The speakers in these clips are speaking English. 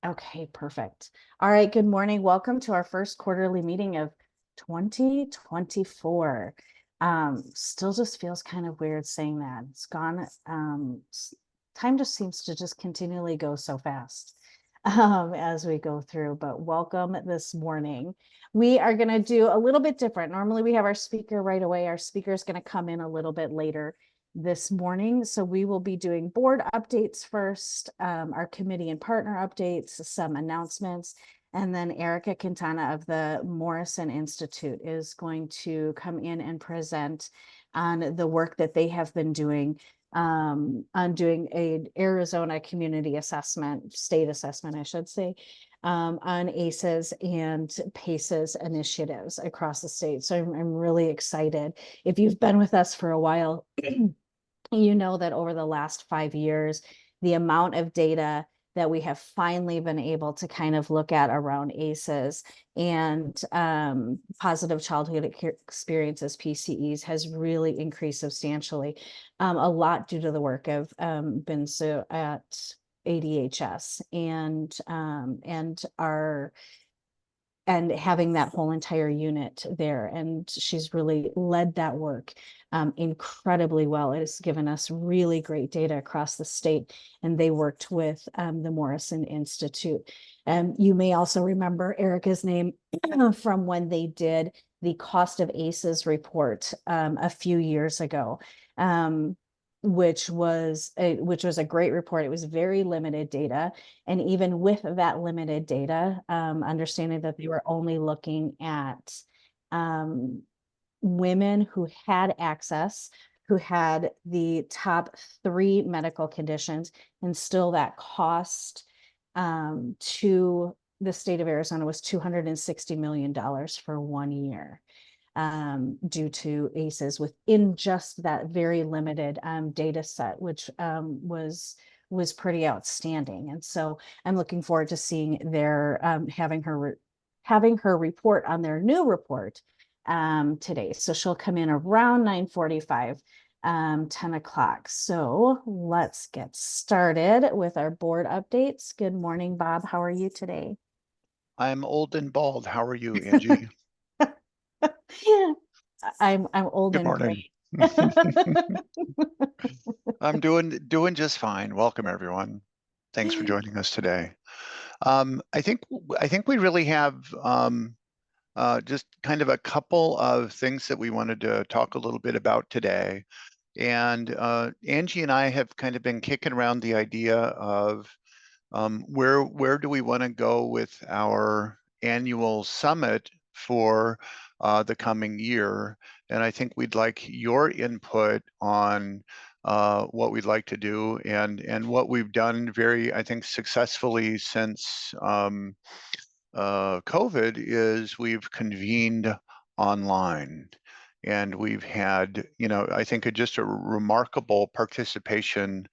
Okay, perfect. All right, good morning. Welcome to our first quarterly meeting of 2024. Still just feels kind of weird saying that. It's gone, time just seems to just continually go so fast as we go through, but welcome this morning. We are going to do a little bit different. Normally we have our speaker right away. Our speaker is going to come in a little bit later this morning. So we will be doing board updates first, our committee and partner updates, some announcements, and then Erica Quintana of the Morrison Institute is going to come in and present on the work that they have been doing on doing a Arizona community assessment, state assessment, I should say, on ACEs and PACEs initiatives across the state. So I'm really excited. If you've been with us for a while, you know that over the last 5 years, the amount of data that we have finally been able to kind of look at around ACEs and positive childhood experiences, PCEs, has really increased substantially, a lot due to the work of Binsu at ADHS and having that whole entire unit there. And she's really led that work incredibly well. It has given us really great data across the state, and they worked with the Morrison Institute. You may also remember Erica's name from when they did the cost of ACEs report a few years ago. Which was a great report. It was very limited data. And even with that limited data, understanding that they were only looking at women who had access, who had the top 3 medical conditions, and still that cost to the state of Arizona was $260 million for 1 year. Due to ACEs within just that very limited data set, which was pretty outstanding. And so I'm looking forward to seeing their having her report on their new report today. So she'll come in around 9:45, 10 o'clock. So let's get started with our board updates. Good morning, Bob. How are you today? I'm old and bald. How are you, Angie? I'm old Good and morning. gray. I'm doing just fine. Welcome, everyone. Thanks for joining us today. I think we really have just kind of a couple of things that we wanted to talk a little bit about today. And Angie and I have kind of been kicking around the idea of where do we want to go with our annual summit for the coming year. And I think we'd like your input on what we'd like to do and what we've done very, I think, successfully since COVID is we've convened online. And we've had, I think just a remarkable participation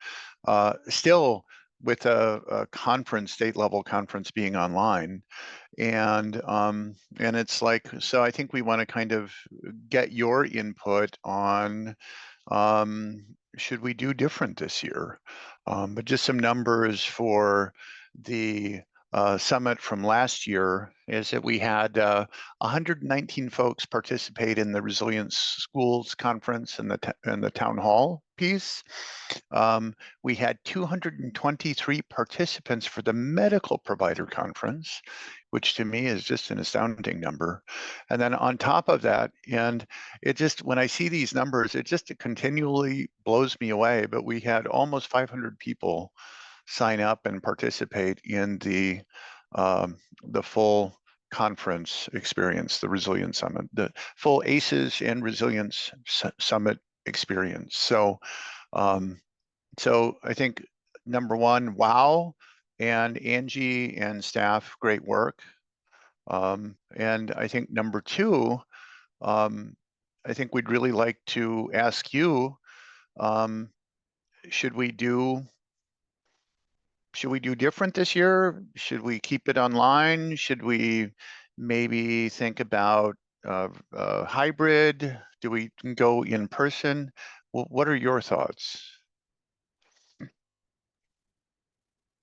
still with a conference, state level conference being online. And it's like, so I think we want to kind of get your input on should we do different this year? But just some numbers for the summit from last year is that we had 119 folks participate in the Resilience Schools Conference and the town hall piece. We had 223 participants for the medical provider conference, which to me is just an astounding number. And then on top of that, and it just, when I see these numbers, it continually blows me away, but we had almost 500 people sign up and participate in the full conference experience, the Resilience Summit, the full ACEs and Resilience Summit experience. So I think number one, wow, and Angie and staff, great work. And I think number two, I think we'd really like to ask you, should we do different this year? Should we keep it online? Should we maybe think about hybrid? Do we go in person? What are your thoughts?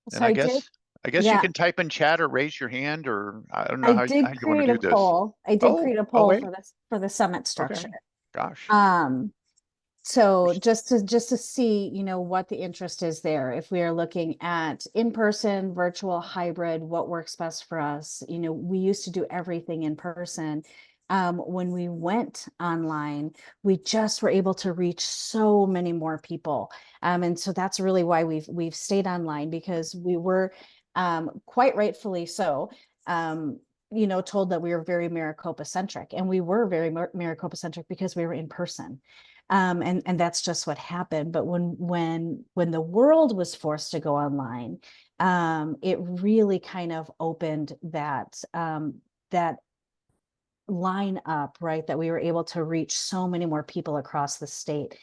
So And I I did. guess I guess you Yeah, can type in chat or raise your hand, or I don't know I how did you want to create a do this. poll. I did Oh, create a oh poll wait. for the summit structure. Okay. Gosh. Um, so There's- just to see, what the interest is there. If we are looking at in-person, virtual, hybrid, what works best for us. We used to do everything in person. When we went online, we just were able to reach so many more people. And so that's really why we've stayed online, because we were quite rightfully so. Told that we were very Maricopa centric, and we were very Maricopa centric because we were in person. And that's just what happened. But when the world was forced to go online, it really kind of opened that line up, right? That we were able to reach so many more people across the state.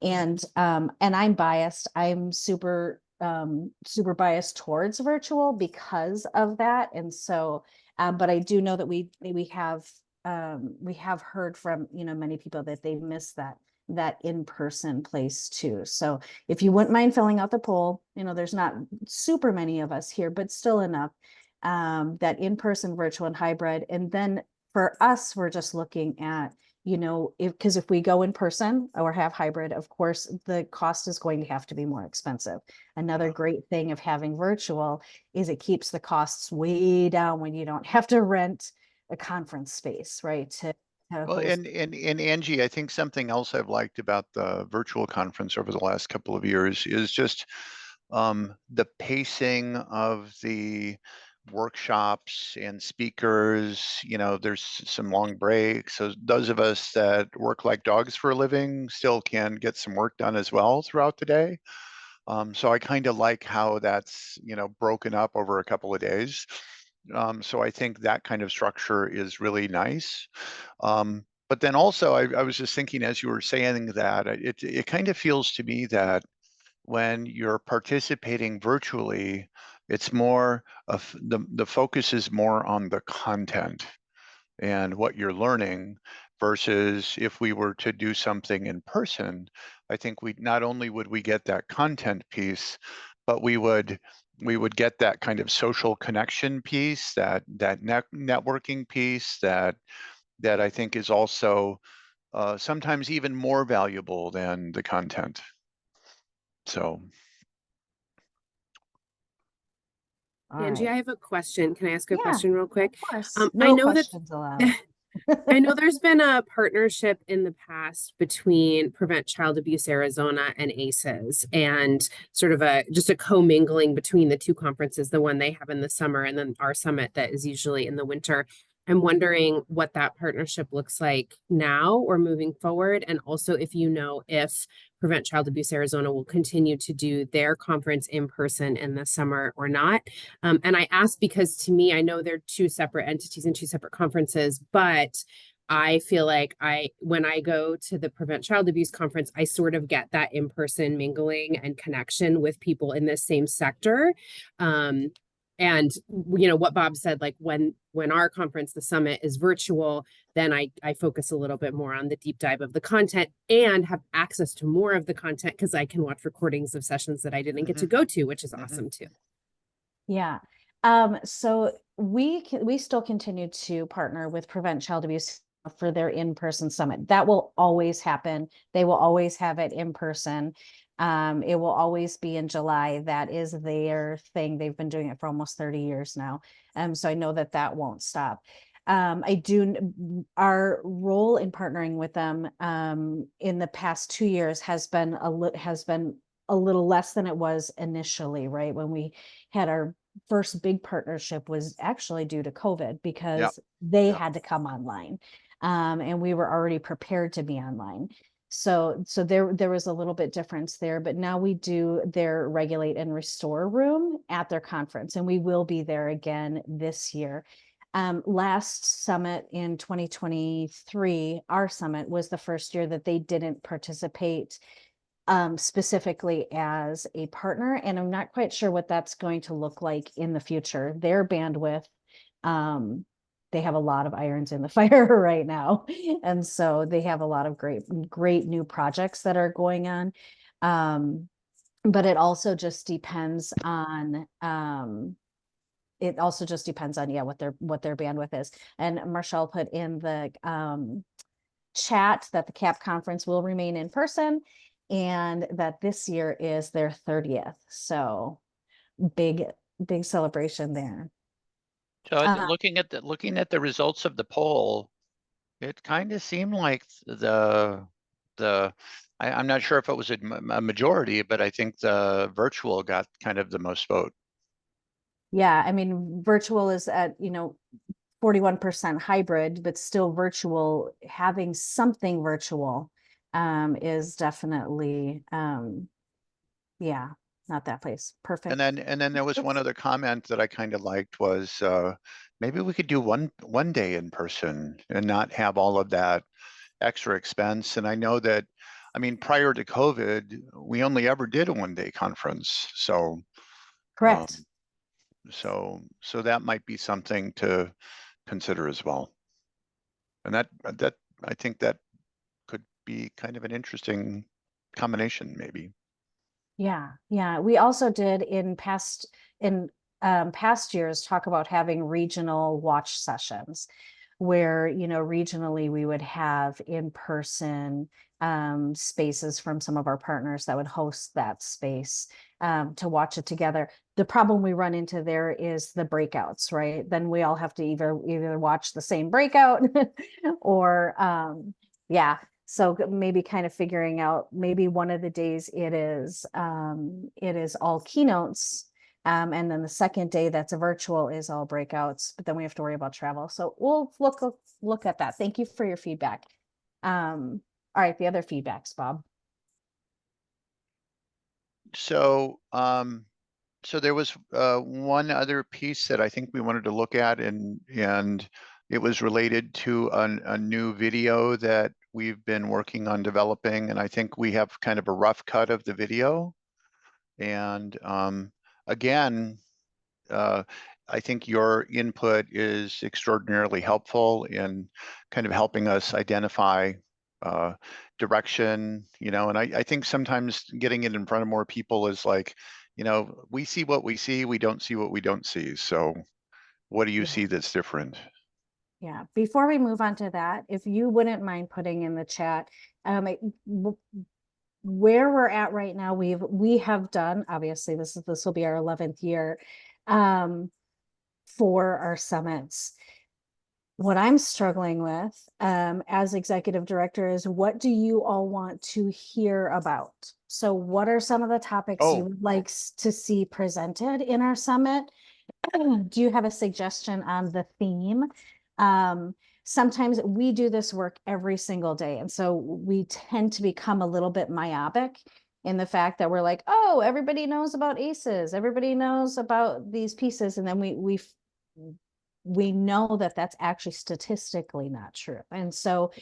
And I'm biased. I'm super biased towards virtual because of that. And so, but I do know that we have heard from many people that they miss that in-person place too. So if you wouldn't mind filling out the poll, there's not super many of us here, but still enough, that in-person, virtual, and hybrid. And then for us, we're just looking at, if we go in person or have hybrid, of course, the cost is going to have to be more expensive. Another Yeah. great thing of having virtual is it keeps the costs way down when you don't have to rent a conference space, right? To Well, host. and Angie, I think something else I've liked about the virtual conference over the last couple of years is just the pacing of the workshops and speakers. There's some long breaks. So those of us that work like dogs for a living still can get some work done as well throughout the day. So I kind of like how that's, broken up over a couple of days. So I think that kind of structure is really nice. But then also, I was just thinking as you were saying that, it kind of feels to me that when you're participating virtually, it's more of the focus is more on the content and what you're learning versus if we were to do something in person. I think we not only would we get that content piece, but we would get that kind of social connection piece, that networking piece that I think is also sometimes even more valuable than the content. So, All Angie, right. I have a question. Can I ask a Yeah, question real quick? of course. I No know that questions allowed. I know there's been a partnership in the past between Prevent Child Abuse Arizona and ACEs, and sort of just a commingling between the two conferences, the one they have in the summer and then our summit that is usually in the winter. I'm wondering what that partnership looks like now or moving forward, and also if if Prevent Child Abuse Arizona will continue to do their conference in person in the summer or not. And I ask because to me, I know they're two separate entities and two separate conferences, but I feel like when I go to the Prevent Child Abuse conference, I sort of get that in-person mingling and connection with people in this same sector. And what Bob said, like when our conference, the summit, is virtual, then I focus a little bit more on the deep dive of the content and have access to more of the content because I can watch recordings of sessions that I didn't get to mhm, go to, which is mhm. awesome too. Yeah. So we still continue to partner with Prevent Child Abuse for their in-person summit. That will always happen. They will always have it in person. It will always be in July. That is their thing. They've been doing it for almost 30 years now. So I know that won't stop. Our role in partnering with them in the past 2 years has been a little less than it was initially, right? When we had our first big partnership was actually due to COVID Yeah, because they yeah. had to come online. And we were already prepared to be online. So there was a little bit difference there, but now we do their regulate and restore room at their conference, and we will be there again this year. Last summit in 2023, our summit was the first year that they didn't participate specifically as a partner. And I'm not quite sure what that's going to look like in the future. Their bandwidth, um, they have a lot of irons in the fire right now. And so they have a lot of great new projects that are going on. But it also just depends on it also just depends on, what their bandwidth is. And Marshall put in the chat that the CAP conference will remain in person and that this year is their 30th. So big celebration there. So looking at the results of the poll, it kind of seemed like I'm not sure if it was a majority, but I think the virtual got kind of the most vote. Yeah, I mean, virtual is at 41% hybrid, but still virtual. Having something virtual is definitely yeah, not that place. Perfect. And then there was one other comment that I kind of liked was maybe we could do one day in person and not have all of that extra expense. And I know that, I mean, prior to COVID, we only ever did a one-day conference. So Correct. so that might be something to consider as well. And that I think that could be kind of an interesting combination, maybe. Yeah, yeah. We also did in past years talk about having regional watch sessions where, regionally we would have in-person spaces from some of our partners that would host that space to watch it together. The problem we run into there is the breakouts, right? Then we all have to either watch the same breakout or yeah. So maybe kind of figuring out maybe one of the days it is all keynotes. And then the second day that's a virtual is all breakouts, but then we have to worry about travel. So we'll look at that. Thank you for your feedback. All right, the other feedbacks, Bob. So so there was one other piece that I think we wanted to look at, and it was related to a new video that we've been working on developing, and I think we have kind of a rough cut of the video. And again, I think your input is extraordinarily helpful in kind of helping us identify direction, and I think sometimes getting it in front of more people is like, we see what we see, we don't see what we don't see. So what do you see that's different? Yeah, before we move on to that, if you wouldn't mind putting in the chat, where we're at right now, we have done, obviously this will be our 11th year for our summits. What I'm struggling with as executive director is, what do you all want to hear about? So what are some of the topics you would like to see presented in our summit? Do you have a suggestion on the theme? Sometimes we do this work every single day, and so we tend to become a little bit myopic in the fact that we're like, oh, everybody knows about ACEs, everybody knows about these pieces, and then we know that that's actually statistically not true. And so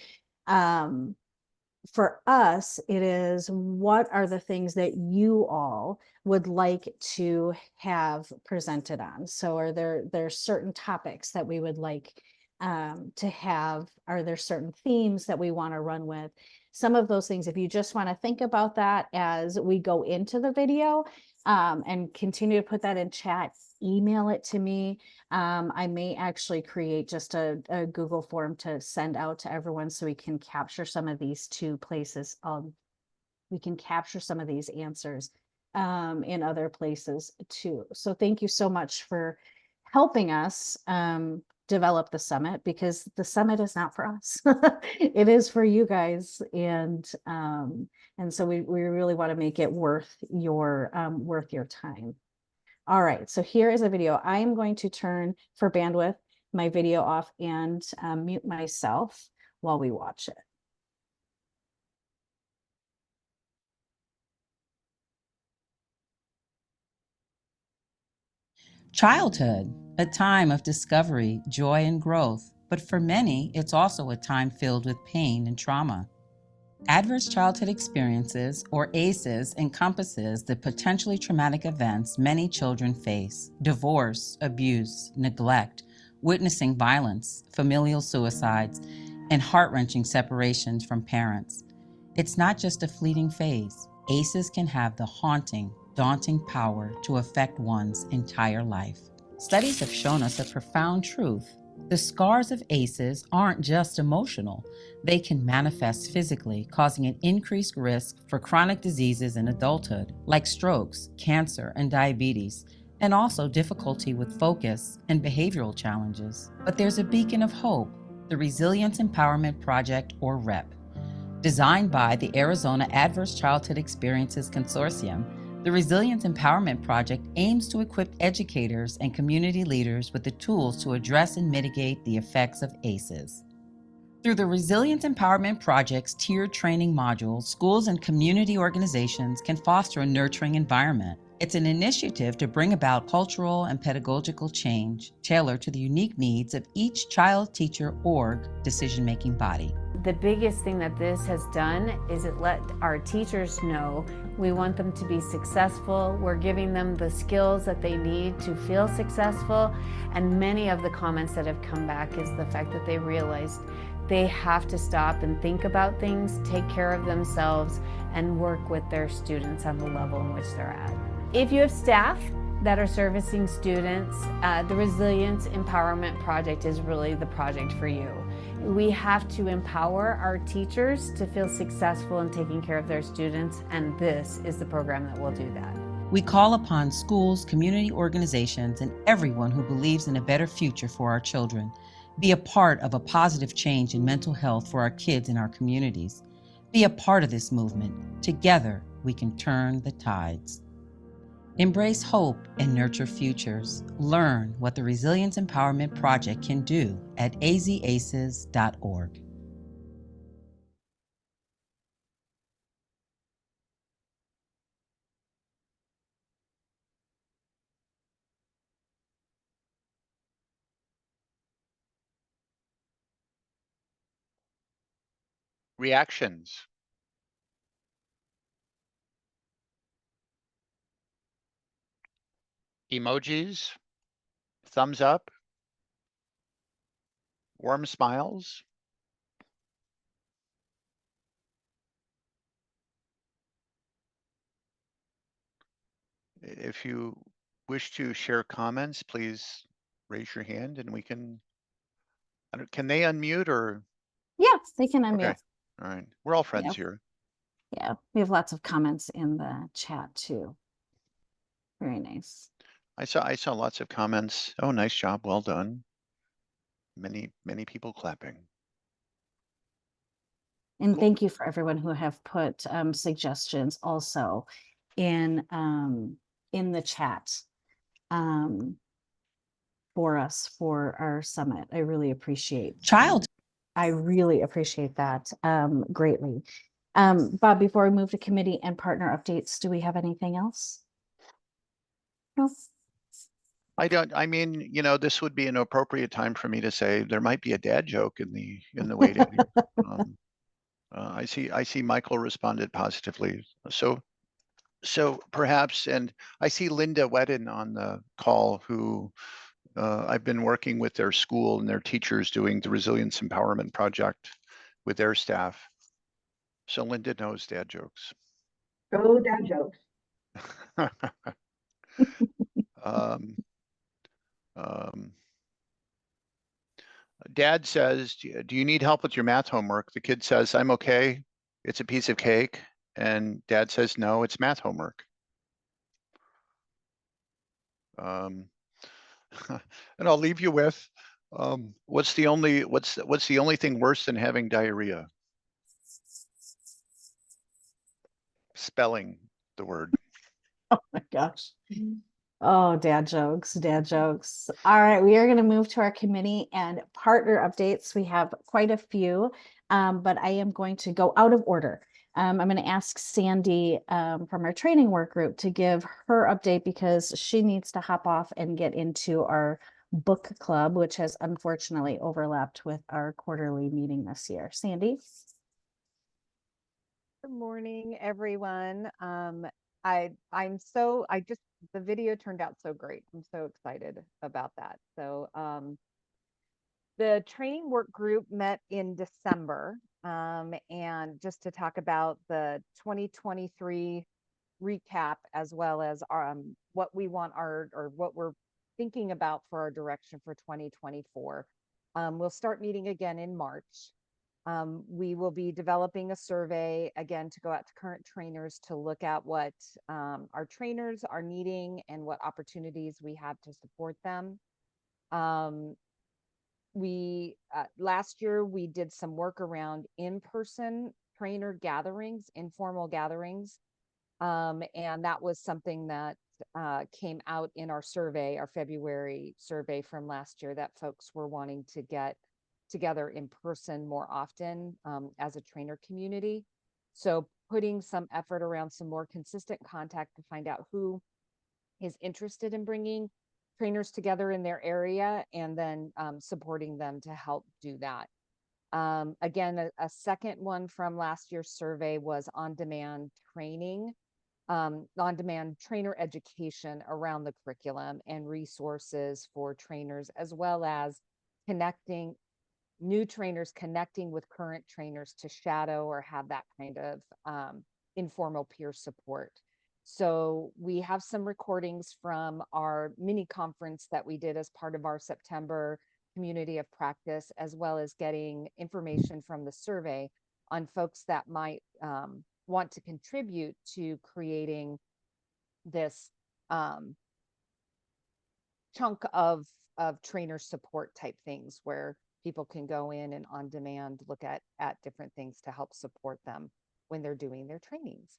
for us, it is, what are the things that you all would like to have presented on? So are there certain topics that we would like to have? Are there certain themes that we want to run with? Some of those things, if you just want to think about that as we go into the video, and continue to put that in chat, email it to me. I may actually create just a Google form to send out to everyone so we can capture some of these two places. We can capture some of these answers in other places too. So thank you so much for helping us develop the summit, because the summit is not for us. It is for you guys. And so we really want to make it worth your time. All right, so here is a video. I am going to turn, for bandwidth, my video off and mute myself while we watch it. Childhood, a time of discovery, joy, and growth, but for many, it's also a time filled with pain and trauma. Adverse childhood experiences, or ACEs, encompasses the potentially traumatic events many children face: divorce, abuse, neglect, witnessing violence, familial suicides, and heart-wrenching separations from parents. It's not just a fleeting phase. ACEs can have the haunting, daunting power to affect one's entire life. Studies have shown us a profound truth. The scars of ACEs aren't just emotional. They can manifest physically, causing an increased risk for chronic diseases in adulthood, like strokes, cancer, and diabetes, and also difficulty with focus and behavioral challenges. But there's a beacon of hope, the Resilience Empowerment Project, or REP. Designed by the Arizona Adverse Childhood Experiences Consortium, the Resilience Empowerment Project aims to equip educators and community leaders with the tools to address and mitigate the effects of ACEs. Through the Resilience Empowerment Project's tiered training modules, schools and community organizations can foster a nurturing environment. It's an initiative to bring about cultural and pedagogical change tailored to the unique needs of each child, teacher, org, decision-making body. The biggest thing that this has done is it let our teachers know we want them to be successful. We're giving them the skills that they need to feel successful. And many of the comments that have come back is the fact that they realized they have to stop and think about things, take care of themselves, and work with their students on the level in which they're at. If you have staff that are servicing students, the Resilience Empowerment Project is really the project for you. We have to empower our teachers to feel successful in taking care of their students, and this is the program that will do that. We call upon schools, community organizations, and everyone who believes in a better future for our children. Be a part of a positive change in mental health for our kids in our communities. Be a part of this movement. Together, we can turn the tides. Embrace hope and nurture futures. Learn what the Resilience Empowerment Project can do at azaces.org. Reactions. Emojis, thumbs up, warm smiles. If you wish to share comments, please raise your hand and we can they unmute or? Yeah, they can unmute. Okay, all right. We're all friends Yeah. here. Yeah, we have lots of comments in the chat too. Very nice. I saw lots of comments. Oh, nice job, well done. Many people clapping. And thank you for everyone who have put suggestions also in the chat for us for our summit. I really appreciate that greatly. Bob, before we move to committee and partner updates, do we have anything else? No. I mean, this would be an appropriate time for me to say there might be a dad joke in the waiting. I see Michael responded positively. So perhaps, and I see Linda Wedden on the call, who I've been working with their school and their teachers doing the Resilience Empowerment Project with their staff. So Linda knows dad jokes. Go dad jokes. Dad says, do you need help with your math homework? The kid says, I'm okay. It's a piece of cake. And dad says, no, it's math homework. And I'll leave you with, what's the only thing worse than having diarrhea? Spelling the word. Oh my gosh. Oh, dad jokes. All right, we are going to move to our committee and partner updates. We have quite a few, but I am going to go out of order. I'm going to ask Sandy from our training work group to give her update because she needs to hop off and get into our book club, which has unfortunately overlapped with our quarterly meeting this year. Sandy? Good morning, everyone. The video turned out so great. I'm so excited about that. So the training work group met in December, and just to talk about the 2023 recap, as well as what we want what we're thinking about for our direction for 2024. We'll start meeting again in March. We will be developing a survey again to go out to current trainers to look at what our trainers are needing and what opportunities we have to support them. Last year we did some work around in-person trainer gatherings, informal gatherings. And that was something that came out in our survey, our February survey from last year, that folks were wanting to get together in person more often as a trainer community. So putting some effort around some more consistent contact to find out who is interested in bringing trainers together in their area, and then supporting them to help do that. Again, a second one from last year's survey was on-demand training, on-demand trainer education around the curriculum and resources for trainers, as well as connecting new trainers, connecting with current trainers to shadow or have that kind of informal peer support. So we have some recordings from our mini conference that we did as part of our September community of practice, as well as getting information from the survey on folks that might want to contribute to creating this chunk of trainer support type things where people can go in and on demand look at different things to help support them when they're doing their trainings.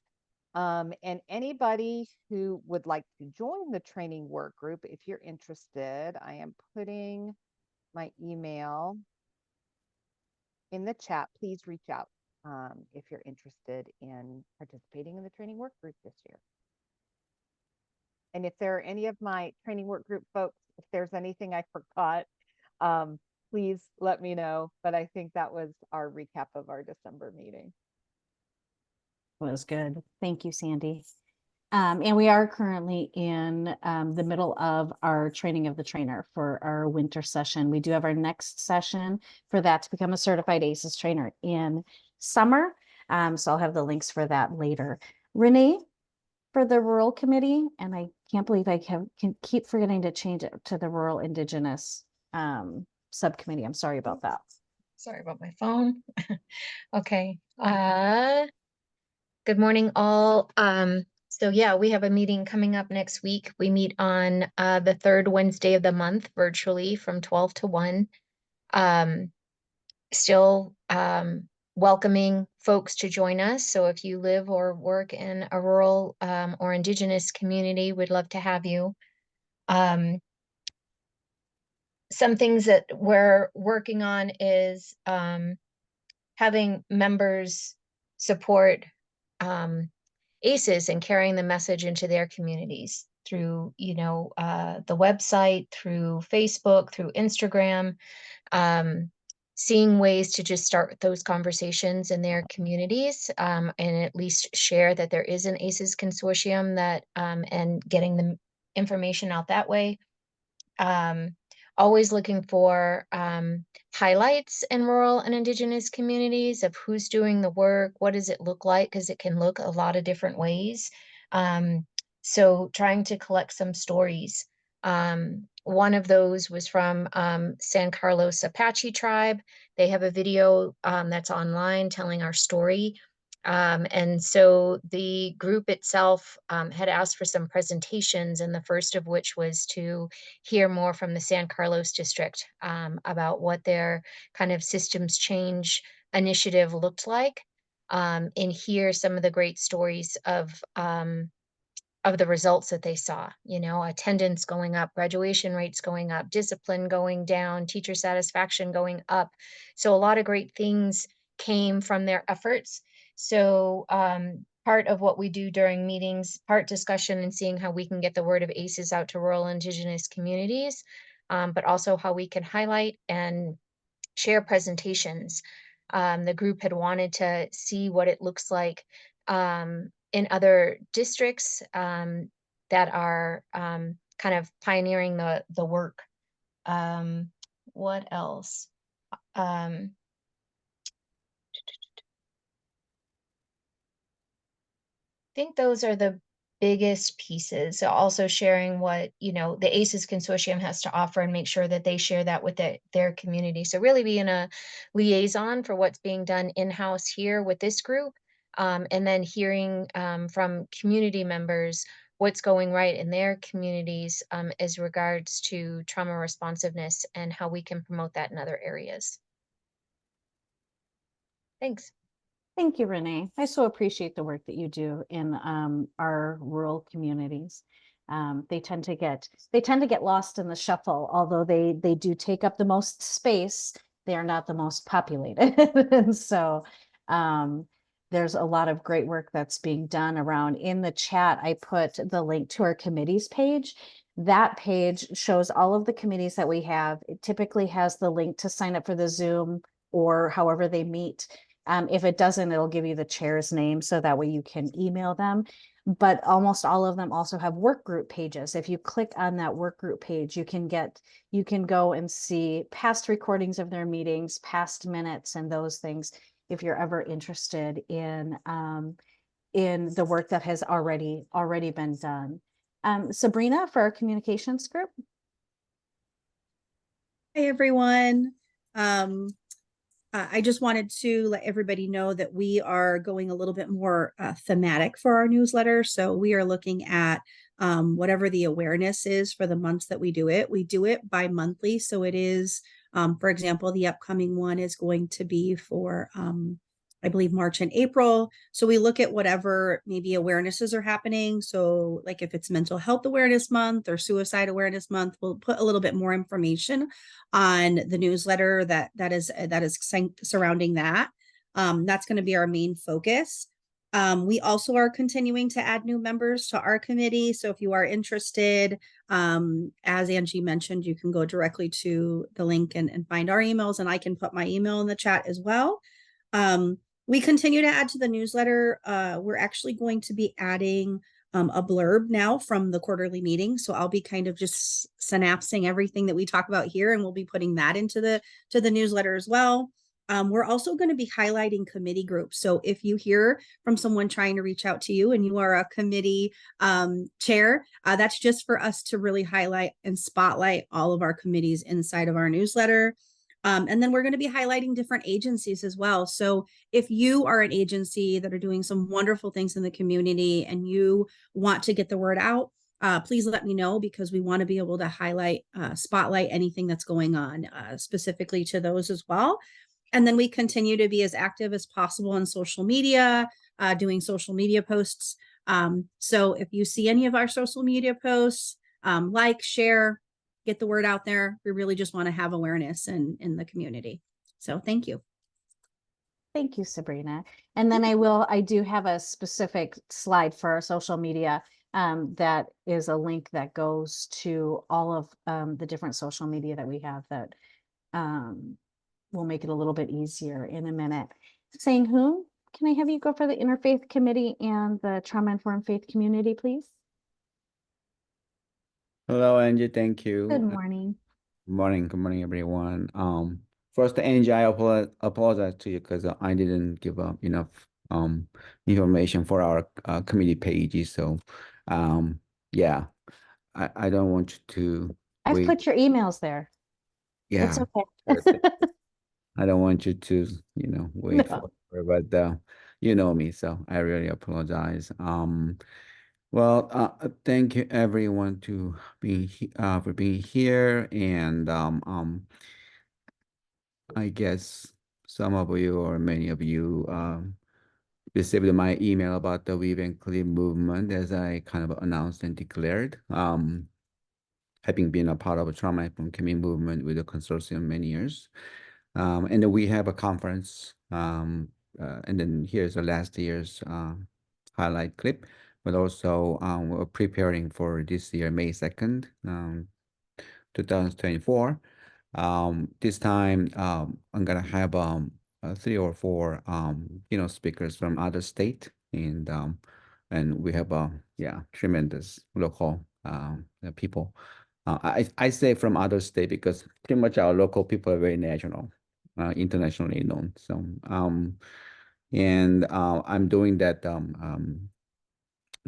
And anybody who would like to join the training work group, if you're interested, I am putting my email in the chat. Please reach out if you're interested in participating in the training work group this year. And if there are any of my training work group folks, if there's anything I forgot, please let me know. But I think that was our recap of our December meeting. Was good. Thank you, Sandy. And we are currently in the middle of our training of the trainer for our winter session. We do have our next session for that to become a certified ACES trainer in summer. So I'll have the links for that later. Renee, for the rural committee, and I can't believe I can keep forgetting to change it to the rural indigenous subcommittee. I'm sorry about that. Sorry about my phone. Okay. Good morning, all. So yeah, we have a meeting coming up next week. We meet on the third Wednesday of the month virtually from 12 to 1. Still welcoming folks to join us. So if you live or work in a rural or indigenous community, we'd love to have you. Some things that we're working on is having members support ACES and carrying the message into their communities through, the website, through Facebook, through Instagram, seeing ways to just start those conversations in their communities, and at least share that there is an ACES consortium that, and getting the information out that way. Always looking for highlights in rural and indigenous communities of who's doing the work, what does it look like, because it can look a lot of different ways. So trying to collect some stories. One of those was from San Carlos Apache tribe. They have a video that's online telling our story. And so the group itself had asked for some presentations, and the first of which was to hear more from the San Carlos district about what their kind of systems change initiative looked like, and hear some of the great stories of the results that they saw, attendance going up, graduation rates going up, discipline going down, teacher satisfaction going up. So a lot of great things came from their efforts. So part of what we do during meetings, part discussion and seeing how we can get the word of ACES out to rural indigenous communities, but also how we can highlight and share presentations. The group had wanted to see what it looks like in other districts that are kind of pioneering the work. What else? I think those are the biggest pieces. So also sharing what, the ACEs Consortium has to offer and make sure that they share that with their community. So really being a liaison for what's being done in-house here with this group, and then hearing from community members what's going right in their communities as regards to trauma responsiveness and how we can promote that in other areas. Thanks. Thank you, Renee. I so appreciate the work that you do in our rural communities. They tend to get lost in the shuffle, although they do take up the most space. They are not the most populated, and so there's a lot of great work that's being done around. In the chat, I put the link to our committees page. That page shows all of the committees that we have. It typically has the link to sign up for the Zoom or however they meet. If it doesn't, it'll give you the chair's name so that way you can email them. But almost all of them also have work group pages. If you click on that work group page, you can go and see past recordings of their meetings, past minutes, and those things if you're ever interested in the work that has already been done. Sabrina, for our communications group. Hi, everyone. I just wanted to let everybody know that we are going a little bit more thematic for our newsletter. So we are looking at whatever the awareness is for the months that we do it. We do it bi-monthly. So it is, for example, the upcoming one is going to be for, I believe, March and April. So we look at whatever maybe awarenesses are happening. So like if it's mental health awareness month or suicide awareness month, we'll put a little bit more information on the newsletter that is surrounding that. That's going to be our main focus. We also are continuing to add new members to our committee. So if you are interested, as Angie mentioned, you can go directly to the link and find our emails, and I can put my email in the chat as well. We continue to add to the newsletter. We're actually going to be adding a blurb now from the quarterly meeting. So I'll be kind of just synapsing everything that we talk about here, and we'll be putting that into the newsletter as well. We're also going to be highlighting committee groups. So if you hear from someone trying to reach out to you and you are a committee chair, that's just for us to really highlight and spotlight all of our committees inside of our newsletter. And then we're going to be highlighting different agencies as well. So if you are an agency that are doing some wonderful things in the community and you want to get the word out, please let me know, because we want to be able to highlight, spotlight anything that's going on specifically to those as well. And then we continue to be as active as possible on social media, doing social media posts. So if you see any of our social media posts, like, share, get the word out there. We really just want to have awareness in the community. So thank you. Thank you, Sabrina. And then I do have a specific slide for our social media that is a link that goes to all of the different social media that we have that will make it a little bit easier in a minute. Saying who, can I have you go for the Interfaith Committee and the Trauma Informed Faith Community, please? Hello, Angie. Thank you. Good morning. Good morning, everyone. First, Angie, I apologize to you because I didn't give up enough information for our committee pages. So, yeah, I don't want you to. I've put your emails there. Yeah, it's okay. I don't want you to, wait No. but you know me, so I really apologize. Well, thank you everyone for being here, and I guess some of you or many of you received my email about the Weave and Clean movement, as I kind of announced and declared. Having been a part of a trauma informed community movement with the consortium many years, and then we have a conference, and then here's the last year's highlight clip. But also we're preparing for this year, May 2nd, 2024. This time I'm gonna have 3 or 4 speakers from other state, and we have tremendous local people. I say from other state because pretty much our local people are very national, internationally known. So and I'm doing that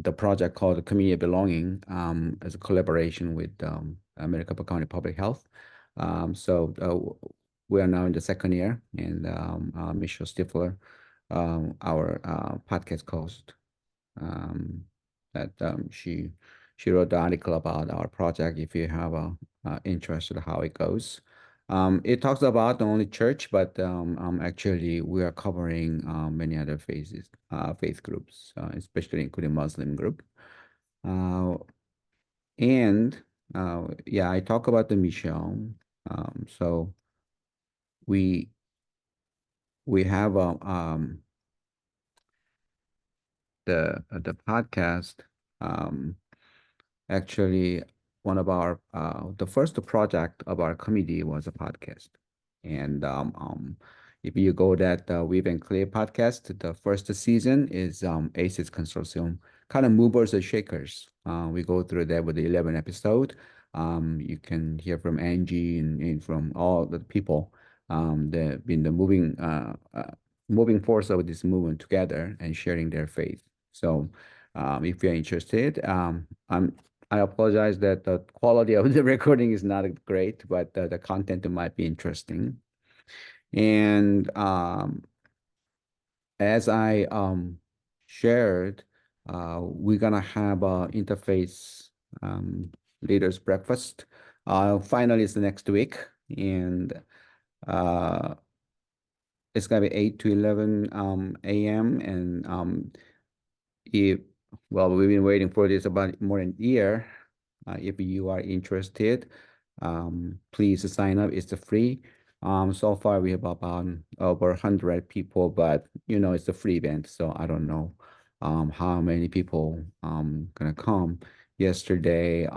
the project called Community Belonging as a collaboration with Maricopa County Public Health. We are now in the second year, and Michelle Stifler, our podcast host, that she wrote the article about our project. If you have a interest in how it goes, it talks about not only church, but actually we are covering many other faith groups, especially including Muslim group. Yeah, I talk about the mission. So we have the podcast. Actually, one of our the first project of our committee was a podcast, and if you go that Weave and Clear podcast, the first season is ACES Consortium, kind of movers and shakers. We go through that with the 11 episode. You can hear from Angie and from all the people that been the moving force of this movement together and sharing their faith. So if you're interested, I apologize that the quality of the recording is not great, but the content might be interesting. And as I shared, we're gonna have a interface leaders breakfast. Finally, it's the next week, and it's gonna be 8 to 11 a.m. And if we've been waiting for this about more than a year. If you are interested, please sign up. It's free. So far we have about over 100 people, but it's a free event, so I don't know how many people gonna come. Yesterday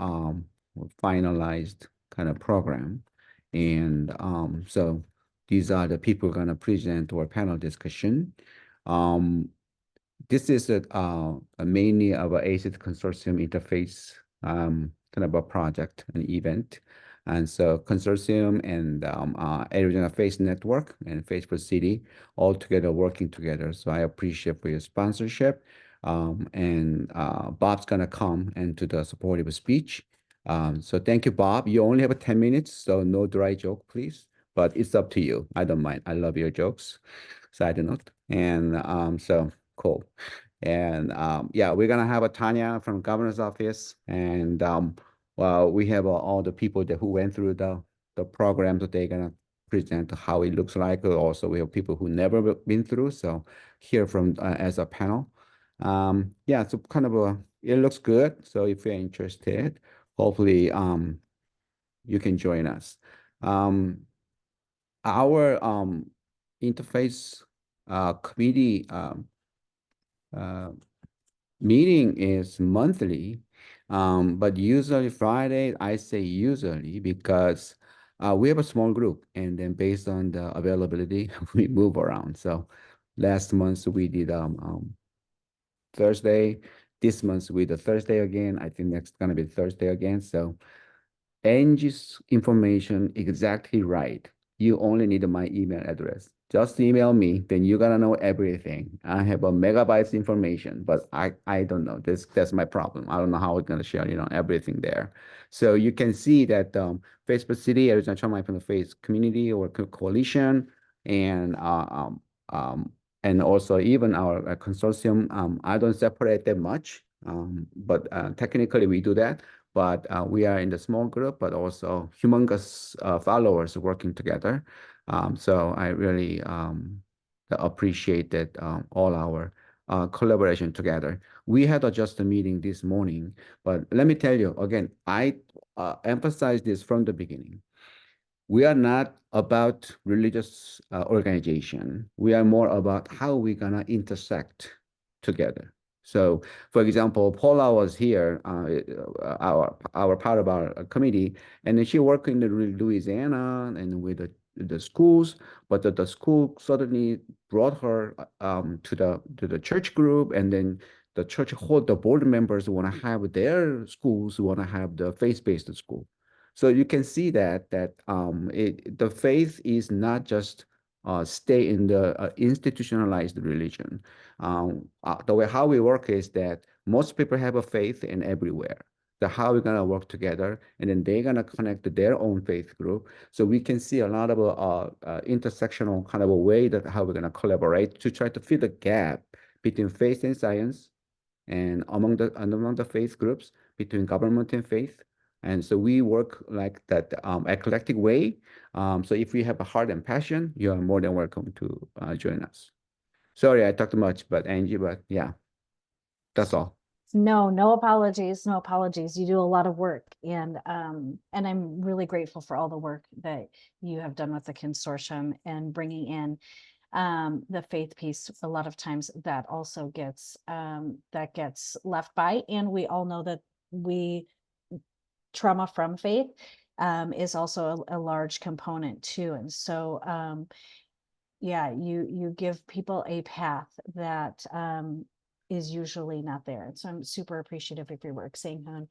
we finalized kind of program, and so these are the people gonna present our panel discussion. This is a mainly of a ACES Consortium interface kind of a project, an event. And so Consortium and Arizona Faith Network and Faithful City all together working together. So I appreciate for your sponsorship. And Bob's gonna come and do the supportive speech. So thank you, Bob. You only have 10 minutes, so no dry joke, please. But it's up to you. I don't mind. I love your jokes. Side note. And so cool. And yeah, we're gonna have a Tanya from governor's office, and well, we have all the people who went through the program that they're gonna present how it looks like. Also, we have people who never been through, so hear from as a panel. Yeah, so kind of it looks good. So if you're interested, hopefully you can join us. Our interface committee meeting is monthly, but usually Friday. I say usually because we have a small group, and then based on the availability, we move around. So last month we did Thursday. This month we did Thursday again. I think next gonna be Thursday again. So Angie's information exactly right. You only need my email address. Just email me, then you're gonna know everything. I have a megabytes information, but I don't know. That's my problem. I don't know how it's gonna share, everything there. So you can see that Facebook City, Arizona Trauma from the Faith Community or Coalition, and also even our consortium. I don't separate them much, but technically we do that. But we are in the small group, but also humongous followers working together. So I really appreciate that all our collaboration together. We had just a meeting this morning, but let me tell you again, I emphasize this from the beginning. We are not about religious organization. We are more about how we're gonna intersect together. So, for example, Paula was here, our part of our committee, and then she worked in Louisiana and with the schools, but the school suddenly brought her to the church group, and then the church hold the board members want to have their schools want to have the faith-based school. So you can see that the faith is not just stay in the institutionalized religion. The way how we work is that Most people have a faith in everywhere. So how we're gonna work together, and then they're gonna connect to their own faith group. So we can see a lot of intersectional kind of a way that how we're gonna collaborate to try to fill the gap between faith and science, and among the faith groups, between government and faith. And so we work like that eclectic way. So if you have a heart and passion, you are more than welcome to join us. Sorry, I talked too much, but Angie, but yeah, that's all. No, no apologies, no apologies. You do a lot of work, and I'm really grateful for all the work that you have done with the consortium and bringing in the faith piece. A lot of times that also gets left by, and we all know that trauma from faith is also a large component too. And so yeah, you give people a path that is usually not there. So I'm super appreciative of your work, Sang-Hoon.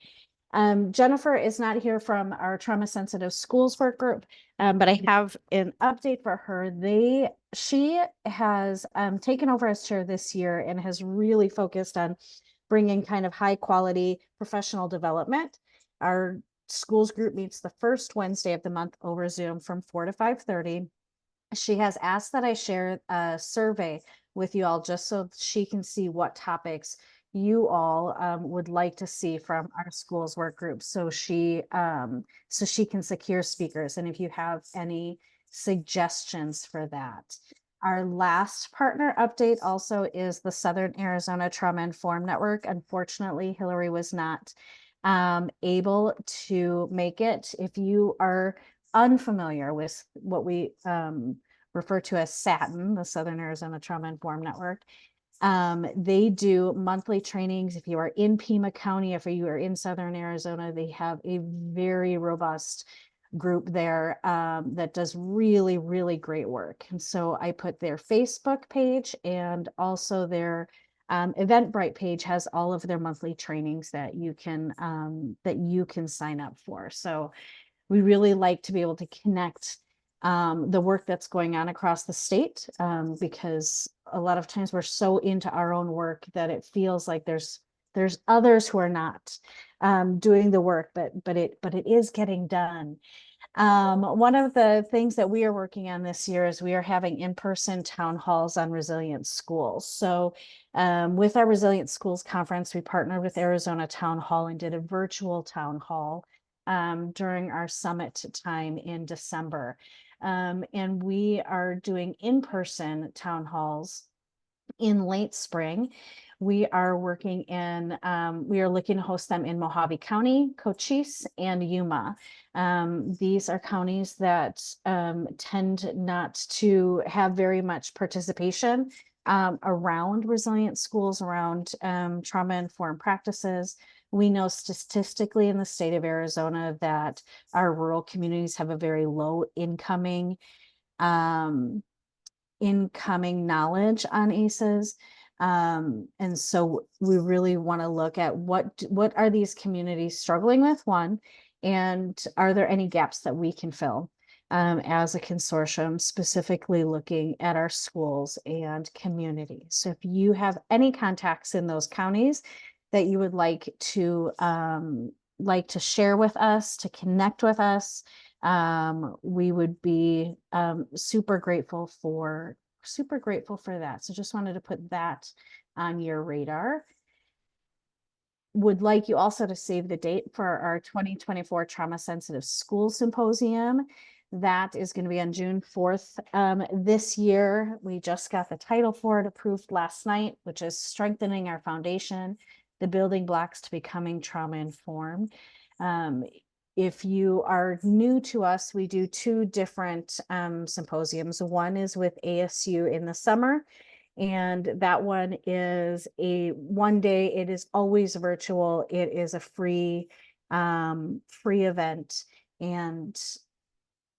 Jennifer is not here from our trauma sensitive schools work group, but I have an update for her. She has taken over as chair this year and has really focused on bringing kind of high quality professional development. Our schools group meets the first Wednesday of the month over Zoom from 4 to 5:30. She has asked that I share a survey with you all just so she can see what topics you all would like to see from our schools work group. So she can secure speakers. And if you have any suggestions for that. Our last partner update also is the Southern Arizona Trauma Informed Network. Unfortunately, Hillary was not able to make it. If you are unfamiliar with what we refer to as SATN, the Southern Arizona Trauma Informed Network, they do monthly trainings. If you are in Pima County, if you are in Southern Arizona, they have a very robust group there that does really, really great work. And so I put their Facebook page, and also their Eventbrite page has all of their monthly trainings that you can sign up for. So we really like to be able to connect the work that's going on across the state, because a lot of times we're so into our own work that it feels like there's others who are not doing the work, but it is getting done. One of the things that we are working on this year is we are having in-person town halls on resilient schools. So with our Resilient Schools Conference, we partnered with Arizona Town Hall and did a virtual town hall during our summit time in December. And we are doing in-person town halls in late spring. We are we are looking to host them in Mojave County, Cochise, and Yuma. These are counties that tend not to have very much participation around resilient schools, around trauma-informed practices. We know statistically in the state of Arizona that our rural communities have a very low incoming knowledge on ACEs. And so we really want to look at what are these communities struggling with, one, and are there any gaps that we can fill as a consortium, specifically looking at our schools and communities. So if you have any contacts in those counties that you would like to share with us, to connect with us, we would be super grateful for that. So just wanted to put that on your radar. Would like you also to save the date for our 2024 Trauma Sensitive School Symposium. That is going to be on June 4th this year. We just got the title for it approved last night, which is Strengthening Our Foundation, the Building Blocks to Becoming Trauma Informed. If you are new to us, we do two different symposiums. One is with ASU in the summer, and that one is one day. It is always virtual. It is a free event, and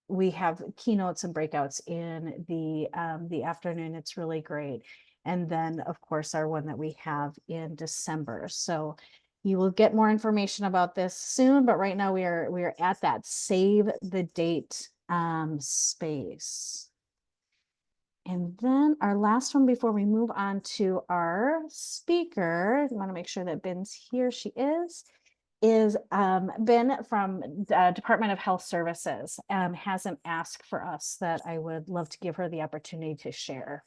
we have keynotes and breakouts in the afternoon. It's really great. And then, of course, our one that we have in December. So you will get more information about this soon, but right now we are at that save the date space. And then our last one before we move on to our speaker, I want to make sure that Ben's here. She is Ben from Department of Health Services has an ask for us that I would love to give her the opportunity to share.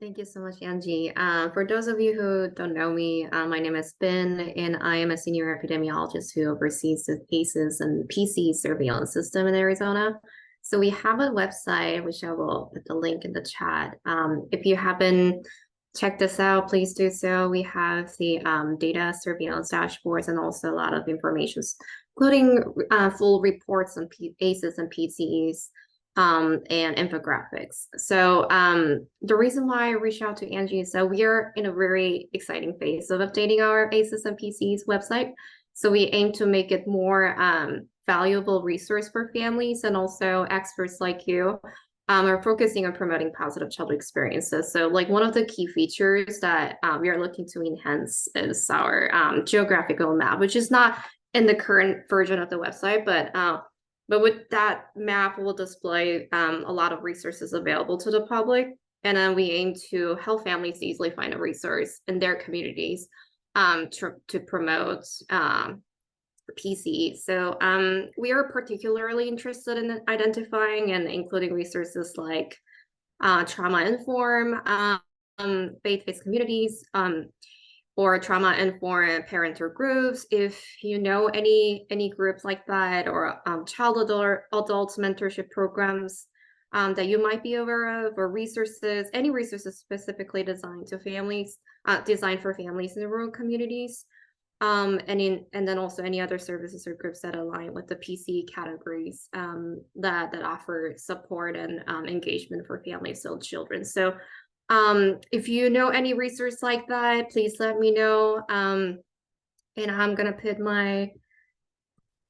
Thank you so much, Angie. For those of you who don't know me, my name is Ben, and I am a senior epidemiologist who oversees the ACEs and PC surveillance system in Arizona. So we have a website, which I will put the link in the chat. If you haven't checked this out, please do so. We have the data surveillance dashboards and also a lot of information, including full reports on ACEs and PCEs. And infographics. So the reason why I reached out to Angie is that we are in a very exciting phase of updating our ACEs and PCEs website. So we aim to make it more valuable resource for families, and also experts like you are focusing on promoting positive child experiences. So like one of the key features that we are looking to enhance is our geographical map, which is not in the current version of the website, but with that map, we'll display a lot of resources available to the public. And then we aim to help families easily find a resource in their communities to promote PCE. So we are particularly interested in identifying and including resources like trauma-informed faith-based communities, or trauma-informed parental groups. If you know any groups like that, or child adult mentorship programs that you might be aware of, or resources, any resources specifically designed to families, designed for families in the rural communities, and then also any other services or groups that align with the PC categories that offer support and engagement for families and children. So if you know any resource like that, please let me know. And I'm gonna put my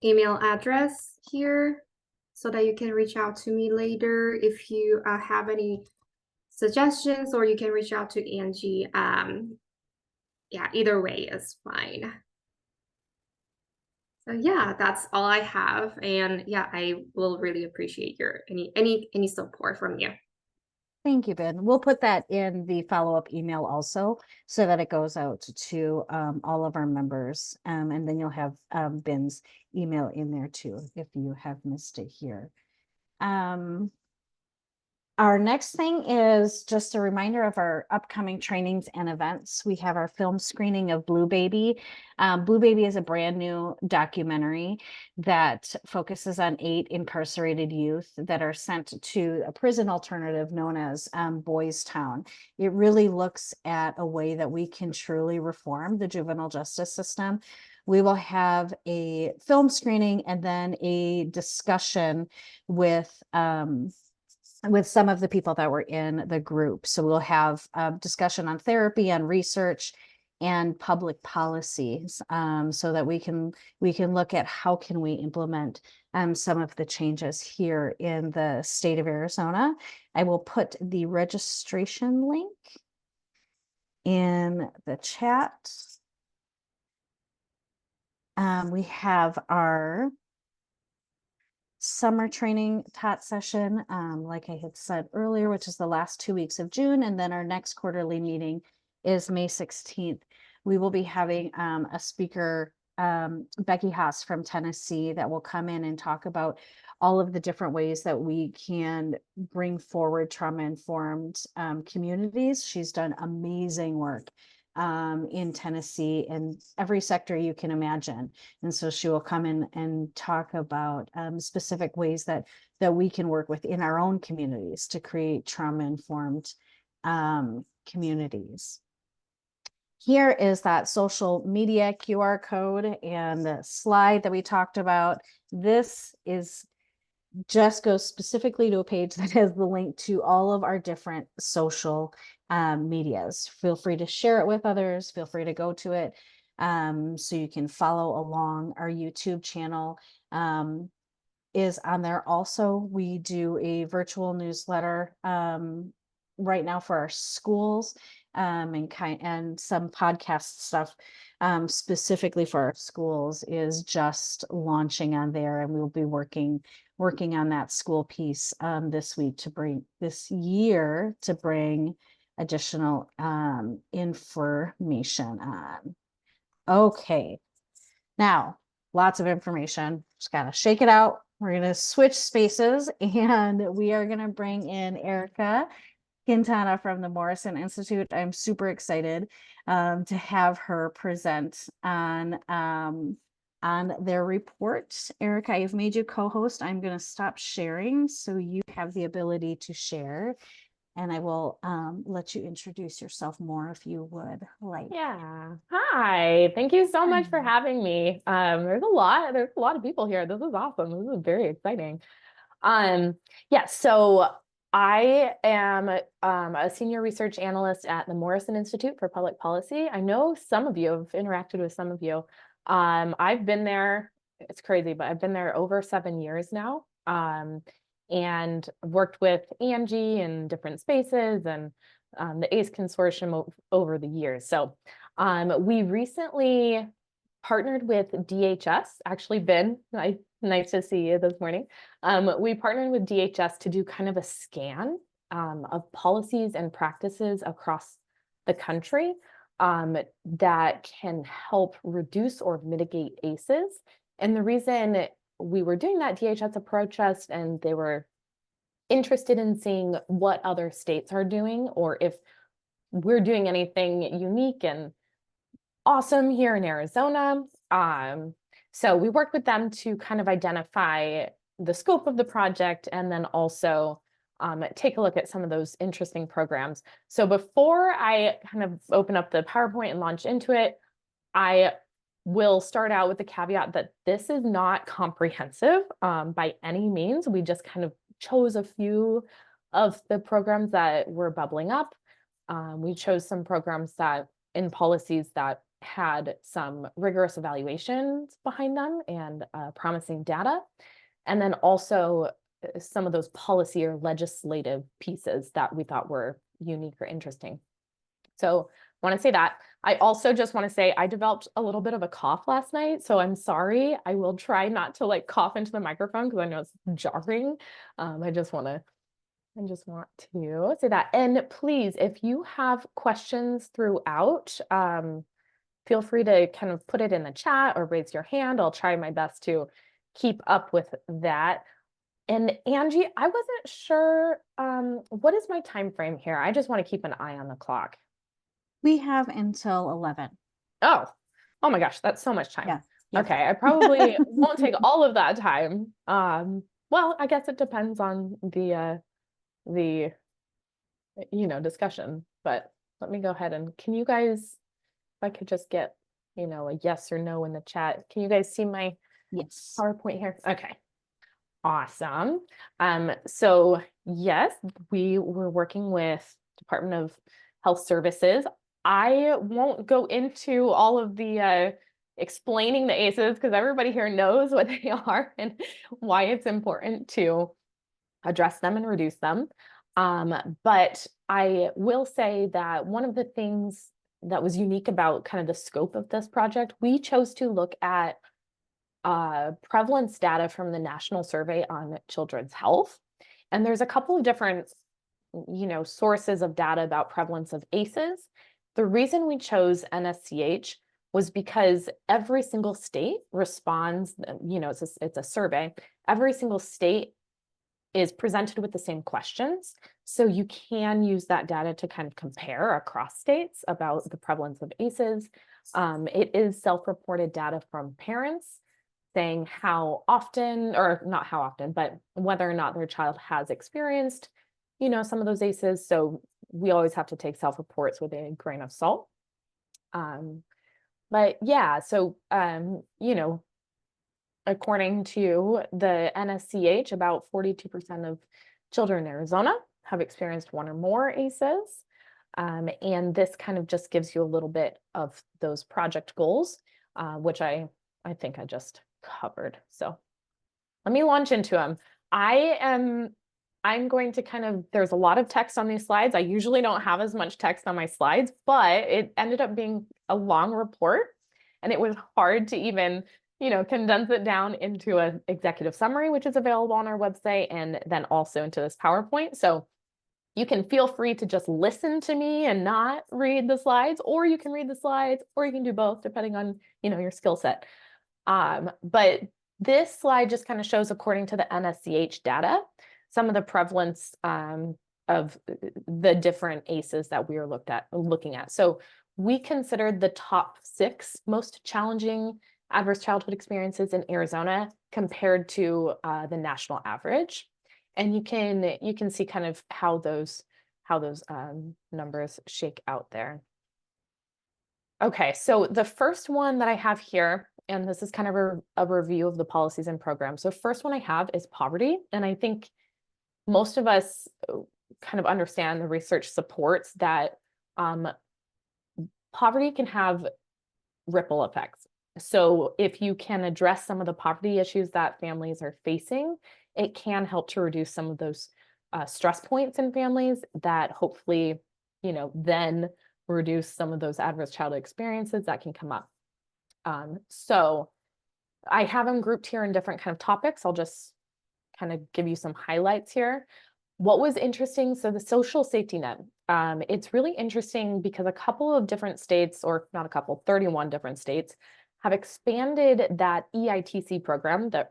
email address here so that you can reach out to me later if you have any suggestions, or you can reach out to Angie. Yeah, either way is fine. So yeah, that's all I have. And yeah, I will really appreciate your any support from you. Thank you, Ben. We'll put that in the follow-up email also, so that it goes out to all of our members. And then you'll have Ben's email in there too, if you have missed it here. Our next thing is just a reminder of our upcoming trainings and events. We have our film screening of Blue Baby. Blue Baby is a brand new documentary that focuses on 8 incarcerated youth that are sent to a prison alternative known as Boys Town. It really looks at a way that we can truly reform the juvenile justice system. We will have a film screening and then a discussion with some of the people that were in the group. So we'll have a discussion on therapy, on research, and public policies, so that we can look at how can we implement some of the changes here in the state of Arizona. I will put the registration link in the chat. We have our summer training TOT session, like I had said earlier, which is the last 2 weeks of June. And then our next quarterly meeting is May 16th. We will be having a speaker, Becky Haas from Tennessee, that will come in and talk about all of the different ways that we can bring forward trauma-informed communities. She's done amazing work in Tennessee in every sector you can imagine. And so she will come in and talk about specific ways that we can work within our own communities to create trauma-informed communities. Here is that social media QR code and the slide that we talked about. This just goes specifically to a page that has the link to all of our different social medias. Feel free to share it with others. Feel free to go to it so you can follow along. Our YouTube channel is on there also. We do a virtual newsletter right now for our schools. and some podcast stuff specifically for our schools is just launching on there, and we'll be working on that school piece this year to bring additional information on. Okay, now lots of information, just gotta shake it out. We're gonna switch spaces, and we are gonna bring in Erica Quintana from the Morrison Institute. I'm super excited to have her present on their report. Erica, I've made you co-host. I'm going to stop sharing so you have the ability to share, and I will let you introduce yourself more if you would like. Yeah. Hi. Thank you so much for having me. There's a lot of people here. This is awesome. This is very exciting. Yeah, so I am a senior research analyst at the Morrison Institute for Public Policy. I know some of you have interacted with some of you. I've been there, it's crazy, but I've been there over 7 years now, and worked with Angie in different spaces and the ACE Consortium over the years. So we recently partnered with DHS, actually nice to see you this morning. We partnered with DHS to do kind of a scan of policies and practices across the country that can help reduce or mitigate ACEs. And the reason we were doing that, DHS approached us and they were interested in seeing what other states are doing, or if we're doing anything unique and awesome here in Arizona. So we worked with them to kind of identify the scope of the project and then also take a look at some of those interesting programs. So before I kind of open up the PowerPoint and launch into it, I will start out with the caveat that this is not comprehensive by any means. We just kind of chose a few of the programs that were bubbling up. We chose some programs that in policies that had some rigorous evaluations behind them and promising data. And then also some of those policy or legislative pieces that we thought were unique or interesting. So I want to say that. I also just want to say I developed a little bit of a cough last night, so I'm sorry. I will try not to like cough into the microphone because I know it's jarring. I just want to say that. And please, if you have questions throughout, feel free to kind of put it in the chat or raise your hand. I'll try my best to keep up with that. And Angie, I wasn't sure, what is my time frame here? I just want to keep an eye on the clock. We have until 11. Oh my gosh, that's so much time. Yeah. Yep. Okay, I probably won't take all of that time. Well, I guess it depends on the discussion, but let me go ahead and can you guys, if I could just get, a yes or no in the chat. Can you guys see my PowerPoint here? Okay. Awesome. So yes, we were working with Department of Health Services. I won't go into all of the explaining the ACEs because everybody here knows what they are and why it's important to address them and reduce them. But I will say that one of the things that was unique about kind of the scope of this project, we chose to look at prevalence data from the National Survey on Children's Health. And there's a couple of different, sources of data about prevalence of ACEs. The reason we chose NSCH was because every single state responds, it's a survey. Every single state is presented with the same questions. So you can use that data to kind of compare across states about the prevalence of ACEs. It is self-reported data from parents saying how often, or not how often, but whether or not their child has experienced, some of those ACEs. So we always have to take self-reports with a grain of salt. But yeah, so, according to the NSCH, about 42% of children in Arizona have experienced one or more ACEs. And this kind of just gives you a little bit of those project goals, which I think I just covered. So let me launch into them. I am I'm going to there's a lot of text on these slides. I usually don't have as much text on my slides, but it ended up being a long report, and it was hard to even, condense it down into an executive summary, which is available on our website, and then also into this PowerPoint. So you can feel free to just listen to me and not read the slides, or you can read the slides, or you can do both, depending on, your skill set. But this slide just kind of shows, according to the NSCH data, some of the prevalence of the different ACEs that we are looking at. So we considered the top 6 most challenging adverse childhood experiences in Arizona compared to the national average. And you can see kind of how those numbers shake out there. Okay, so the first one that I have here, and this is kind of a review of the policies and programs. So first one I have is poverty. And I think most of us kind of understand, the research supports that poverty can have ripple effects. So if you can address some of the poverty issues that families are facing, it can help to reduce some of those stress points in families that hopefully, then reduce some of those adverse childhood experiences that can come up. So I have them grouped here in different kind of topics. I'll just kind of give you some highlights here. What was interesting, so the social safety net, it's really interesting because a couple of different states, or not a couple, 31 different states, have expanded that EITC program, the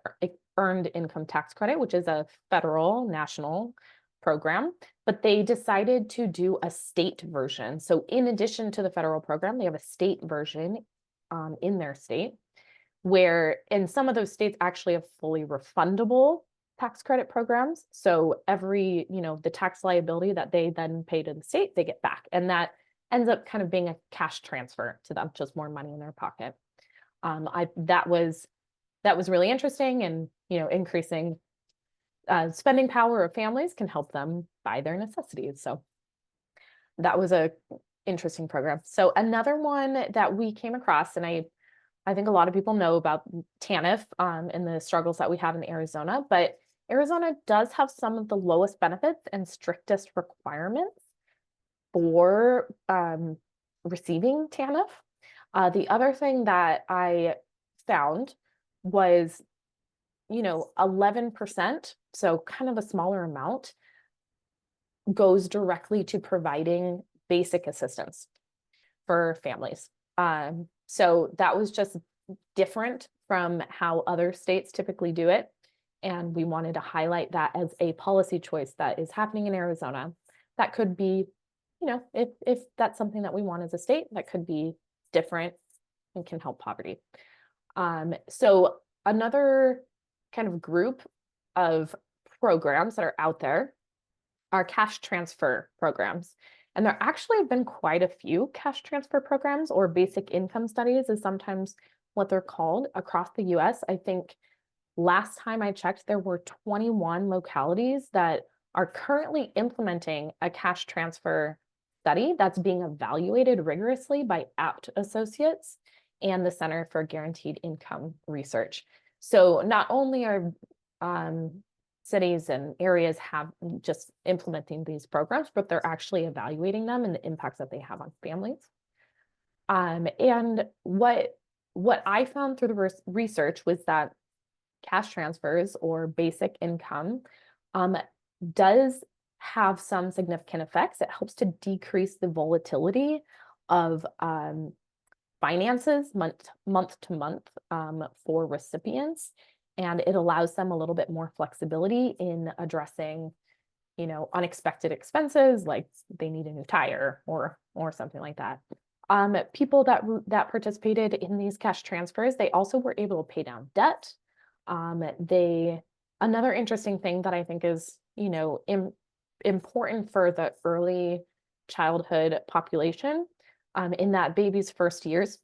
Earned Income Tax Credit, which is a federal national program, but they decided to do a state version. So in addition to the federal program, they have a state version in their state, where in some of those states actually have fully refundable tax credit programs. So every, the tax liability that they then pay to the state, they get back. And that ends up kind of being a cash transfer to them, just more money in their pocket. That was really interesting, and, increasing spending power of families can help them buy their necessities. So that was a interesting program. So another one that we came across, and I think a lot of people know about TANF and the struggles that we have in Arizona, but Arizona does have some of the lowest benefits and strictest requirements for receiving TANF. The other thing that I found was, 11%, so kind of a smaller amount, goes directly to providing basic assistance for families. So that was just different from how other states typically do it. And we wanted to highlight that as a policy choice that is happening in Arizona. That could be, if that's something that we want as a state, that could be different and can help poverty. So another kind of group of programs that are out there are cash transfer programs. And there actually have been quite a few cash transfer programs, or basic income studies is sometimes what they're called, across the US. I think last time I checked, there were 21 localities that are currently implementing a cash transfer study that's being evaluated rigorously by APT Associates and the Center for Guaranteed Income Research. So not only are cities and areas have just implementing these programs, but they're actually evaluating them and the impacts that they have on families. And what I found through the research was that cash transfers, or basic income, does have some significant effects. It helps to decrease the volatility of finances month to month for recipients. And it allows them a little bit more flexibility in addressing, unexpected expenses, like they need a new tire or something like that. People that participated in these cash transfers, they also were able to pay down debt. Another interesting thing that I think is, important for the early childhood population, in that baby's first years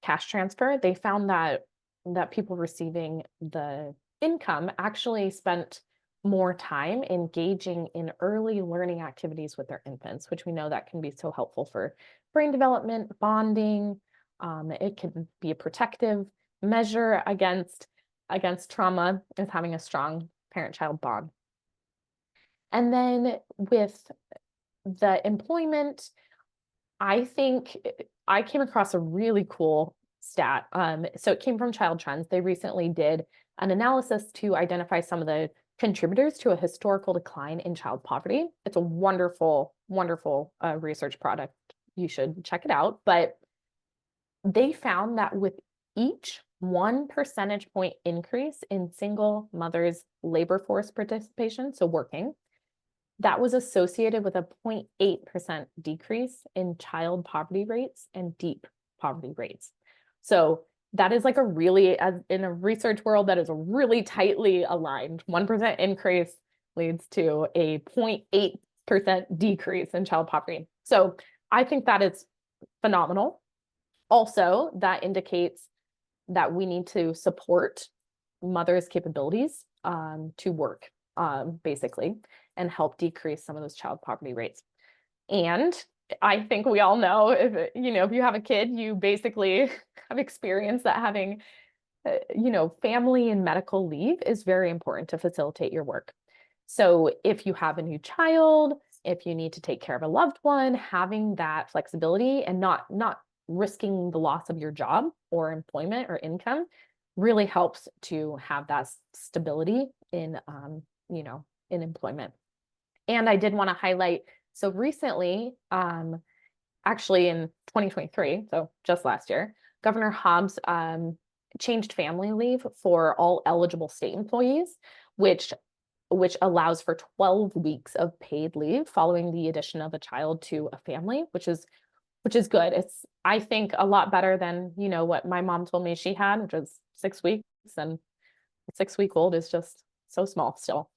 cash transfer, they found that people receiving the income actually spent more time engaging in early learning activities with their infants, which we know that can be so helpful for brain development, bonding. It can be a protective measure against trauma, is having a strong parent-child bond. And then with the employment, I think I came across a really cool stat. So it came from Child Trends. They recently did an analysis to identify some of the contributors to a historical decline in child poverty. It's a wonderful, wonderful research product. You should check it out. But they found that with each 1 percentage point increase in single mothers' labor force participation, so working, that was associated with a 0.8% decrease in child poverty rates and deep poverty rates. So that is like a really, as in a research world, that is a really tightly aligned. 1% increase leads to a 0.8% decrease in child poverty. So I think that is phenomenal. Also, that indicates that we need to support mothers' capabilities to work, basically, and help decrease some of those child poverty rates. And I think we all know, if you have a kid, you basically have experienced that having family and medical leave is very important to facilitate your work. So if you have a new child, if you need to take care of a loved one, having that flexibility and not risking the loss of your job or employment or income really helps to have that stability in in employment. And I did want to highlight, so recently, actually in 2023, so just last year, Governor Hobbs changed family leave for all eligible state employees, which allows for 12 weeks of paid leave following the addition of a child to a family, which is good. It's, I think, a lot better than, what my mom told me she had, which was 6 weeks, and a 6-week-old is just so small still.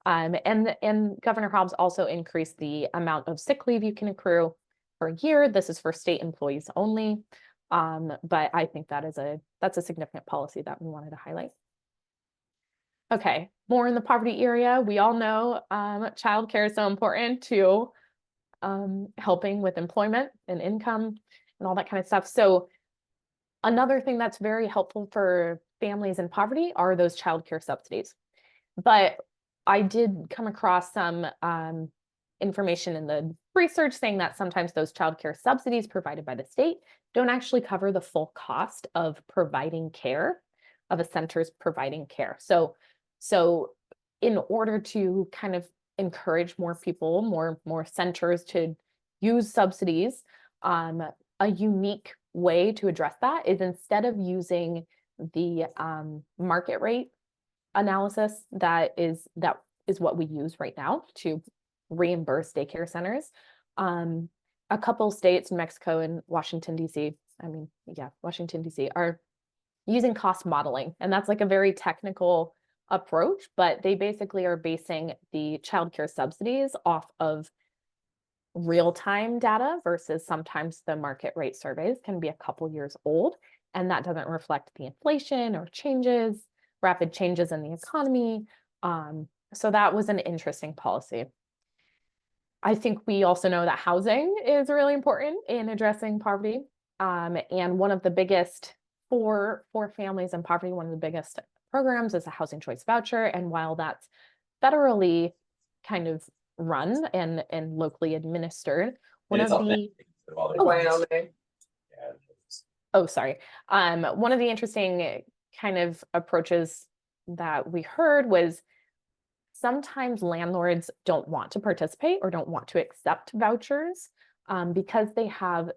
And Governor Hobbs also increased the amount of sick leave you can accrue per year. This is for state employees only. But I think that's a significant policy that we wanted to highlight. Okay, more in the poverty area. We all know childcare is so important to helping with employment and income and all that kind of stuff. So another thing that's very helpful for families in poverty are those childcare subsidies. But I did come across some information in the research saying that sometimes those childcare subsidies provided by the state don't actually cover the full cost of providing care, of a center's providing care. So in order to kind of encourage more people, more centers to use subsidies, a unique way to address that is, instead of using the market rate analysis that is what we use right now to reimburse daycare centers. A couple states, Mexico and Washington, D.C., Washington, D.C., are using cost modeling. And that's like a very technical approach, but they basically are basing the childcare subsidies off of real-time data versus sometimes the market rate surveys can be a couple years old, and that doesn't reflect the inflation or rapid changes in the economy. So that was an interesting policy. I think we also know that housing is really important in addressing poverty. And one of the biggest for families in poverty, one of the biggest programs is a housing choice voucher. And while that's federally kind of run and locally administered, one of the one of the interesting kind of approaches that we heard was sometimes landlords don't want to participate or don't want to accept vouchers because they have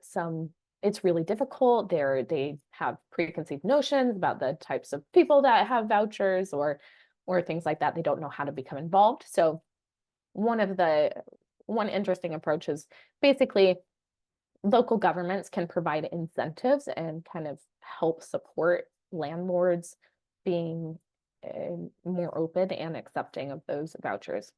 it's really difficult. They have preconceived notions about the types of people that have vouchers or things like that. They don't know how to become involved. So one interesting approach is basically local governments can provide incentives and kind of help support landlords being more open and accepting of those vouchers.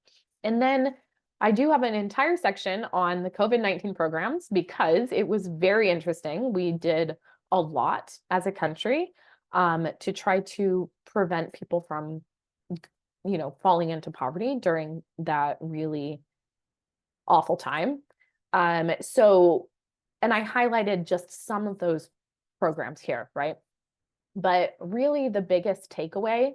And then I do have an entire section on the COVID-19 programs because it was very interesting. We did a lot as a country to try to prevent people from, falling into poverty during that really awful time. And I highlighted just some of those programs here, right? But really the biggest takeaway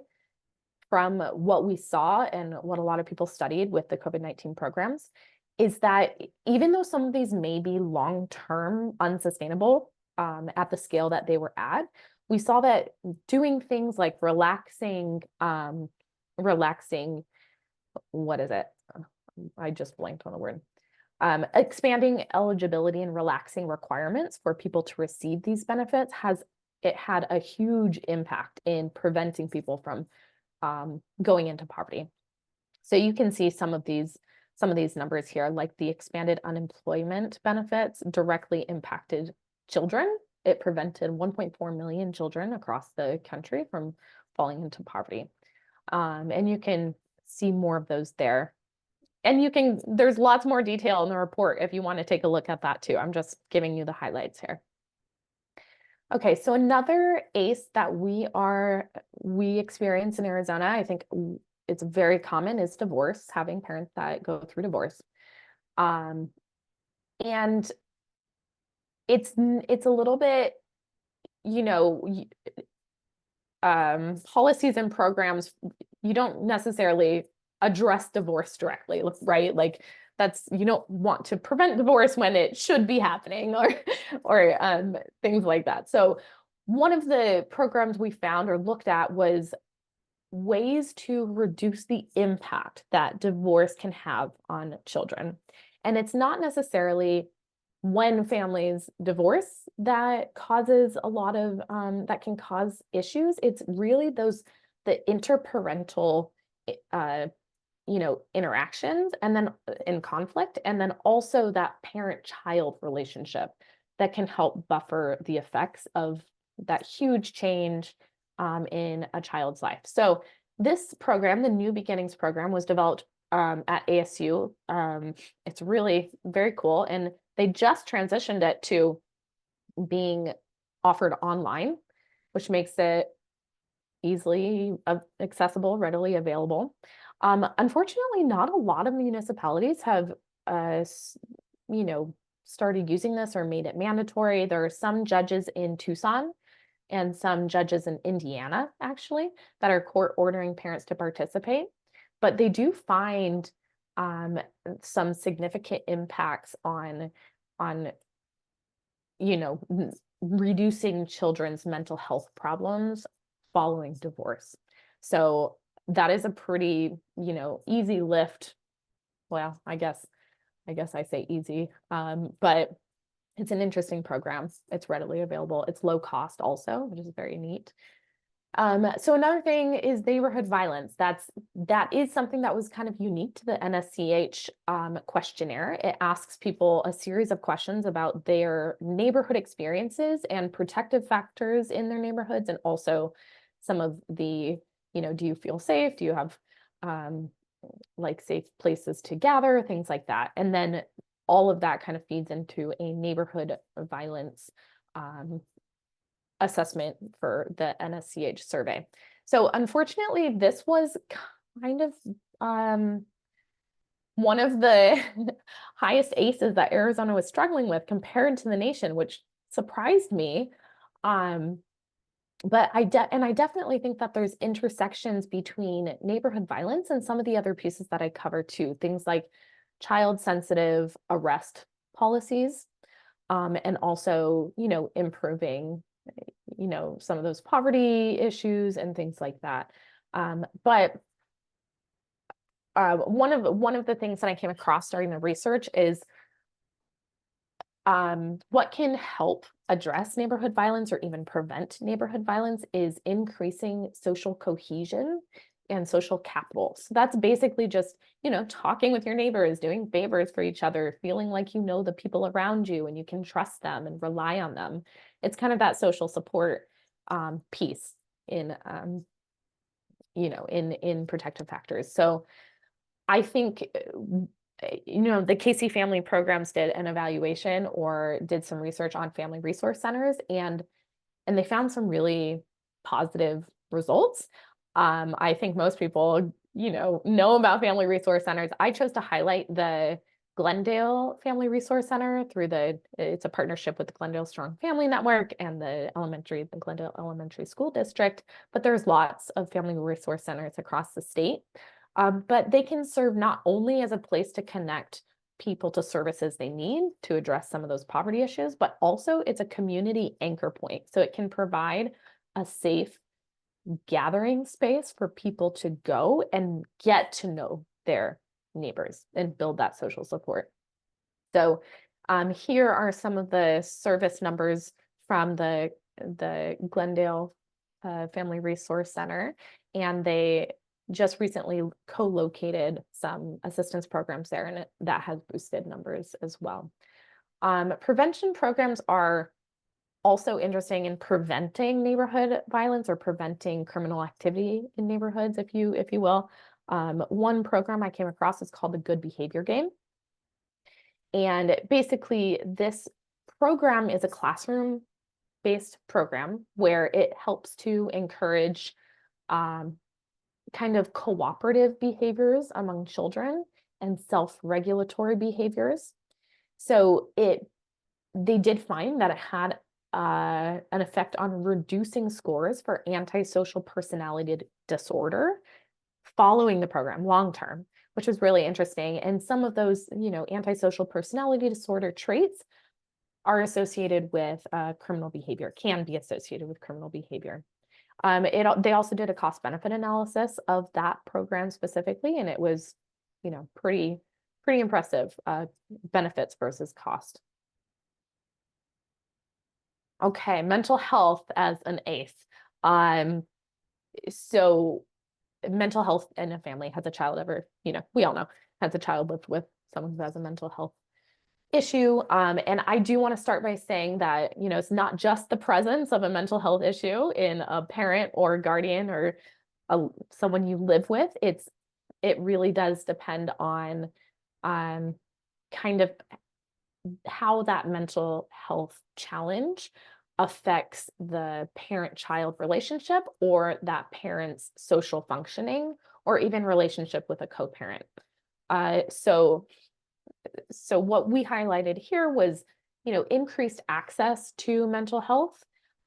from what we saw and what a lot of people studied with the COVID-19 programs is that even though some of these may be long-term unsustainable at the scale that they were at, we saw that doing things like relaxing, what is it? I just blanked on the word. Expanding eligibility and relaxing requirements for people to receive these benefits had a huge impact in preventing people from going into poverty. So you can see some of these numbers here, like the expanded unemployment benefits directly impacted children. It prevented 1.4 million children across the country from falling into poverty. And you can see more of those there. And there's lots more detail in the report if you want to take a look at that too. I'm just giving you the highlights here. Okay, so another ACE that we experience in Arizona, I think it's very common, is divorce, having parents that go through divorce. And it's a little bit, policies and programs, you don't necessarily address divorce directly, right? Like you don't want to prevent divorce when it should be happening or things like that. So one of the programs we found or looked at was ways to reduce the impact that divorce can have on children. And it's not necessarily when families divorce that causes a lot of, that can cause issues. It's really the interparental, interactions and then in conflict, and then also that parent-child relationship that can help buffer the effects of that huge change in a child's life. So this program, the New Beginnings program, was developed at ASU. It's really very cool. And they just transitioned it to being offered online, which makes it easily accessible, readily available. Unfortunately, not a lot of municipalities have, started using this or made it mandatory. There are some judges in Tucson and some judges in Indiana, actually, that are court ordering parents to participate. But they do find some significant impacts on reducing children's mental health problems following divorce. So that is a pretty, easy lift. Well, I guess I say easy, but it's an interesting program. It's readily available. It's low cost also, which is very neat. So another thing is neighborhood violence. That is something that was kind of unique to the NSCH questionnaire. It asks people a series of questions about their neighborhood experiences and protective factors in their neighborhoods, and also some of the, do you feel safe? Do you have like safe places to gather, things like that. And then all of that kind of feeds into a neighborhood violence assessment for the NSCH survey. So unfortunately, this was kind of one of the highest ACEs that Arizona was struggling with compared to the nation, which surprised me. But I definitely think that there's intersections between neighborhood violence and some of the other pieces that I cover too, things like child-sensitive arrest policies, and also, improving, some of those poverty issues and things like that. But one of the things that I came across during the research is what can help address neighborhood violence or even prevent neighborhood violence is increasing social cohesion and social capital. So that's basically just, talking with your neighbors, doing favors for each other, feeling like you know the people around you and you can trust them and rely on them. It's kind of that social support piece in, in protective factors. So I think the Casey Family Programs did an evaluation or did some research on family resource centers, and they found some really positive results. I think most people, know about family resource centers. I chose to highlight the Glendale Family Resource Center through it's a partnership with the Glendale Strong Family Network and the Glendale Elementary School District, but there's lots of family resource centers across the state. But they can serve not only as a place to connect people to services they need to address some of those poverty issues, but also it's a community anchor point. So it can provide a safe gathering space for people to go and get to know their neighbors and build that social support. So here are some of the service numbers from the Glendale Family Resource Center, and they just recently co-located some assistance programs there, and that has boosted numbers as well. Prevention programs are also interesting in preventing neighborhood violence or preventing criminal activity in neighborhoods, if you will. One program I came across is called the Good Behavior Game. And basically this program is a classroom-based program where it helps to encourage kind of cooperative behaviors among children and self-regulatory behaviors. So they did find that it had an effect on reducing scores for antisocial personality disorder following the program long-term, which was really interesting. And some of those, antisocial personality disorder traits are associated with criminal behavior, can be associated with criminal behavior. They also did a cost-benefit analysis of that program specifically, and it was, pretty impressive benefits versus cost. Okay, mental health as an ACE. So mental health in a family, has a child ever, we all know, has a child lived with someone who has a mental health issue. And I do want to start by saying that, it's not just the presence of a mental health issue in a parent or guardian or someone you live with. It really does depend on kind of how that mental health challenge affects the parent-child relationship or that parent's social functioning or even relationship with a co-parent. So what we highlighted here was, increased access to mental health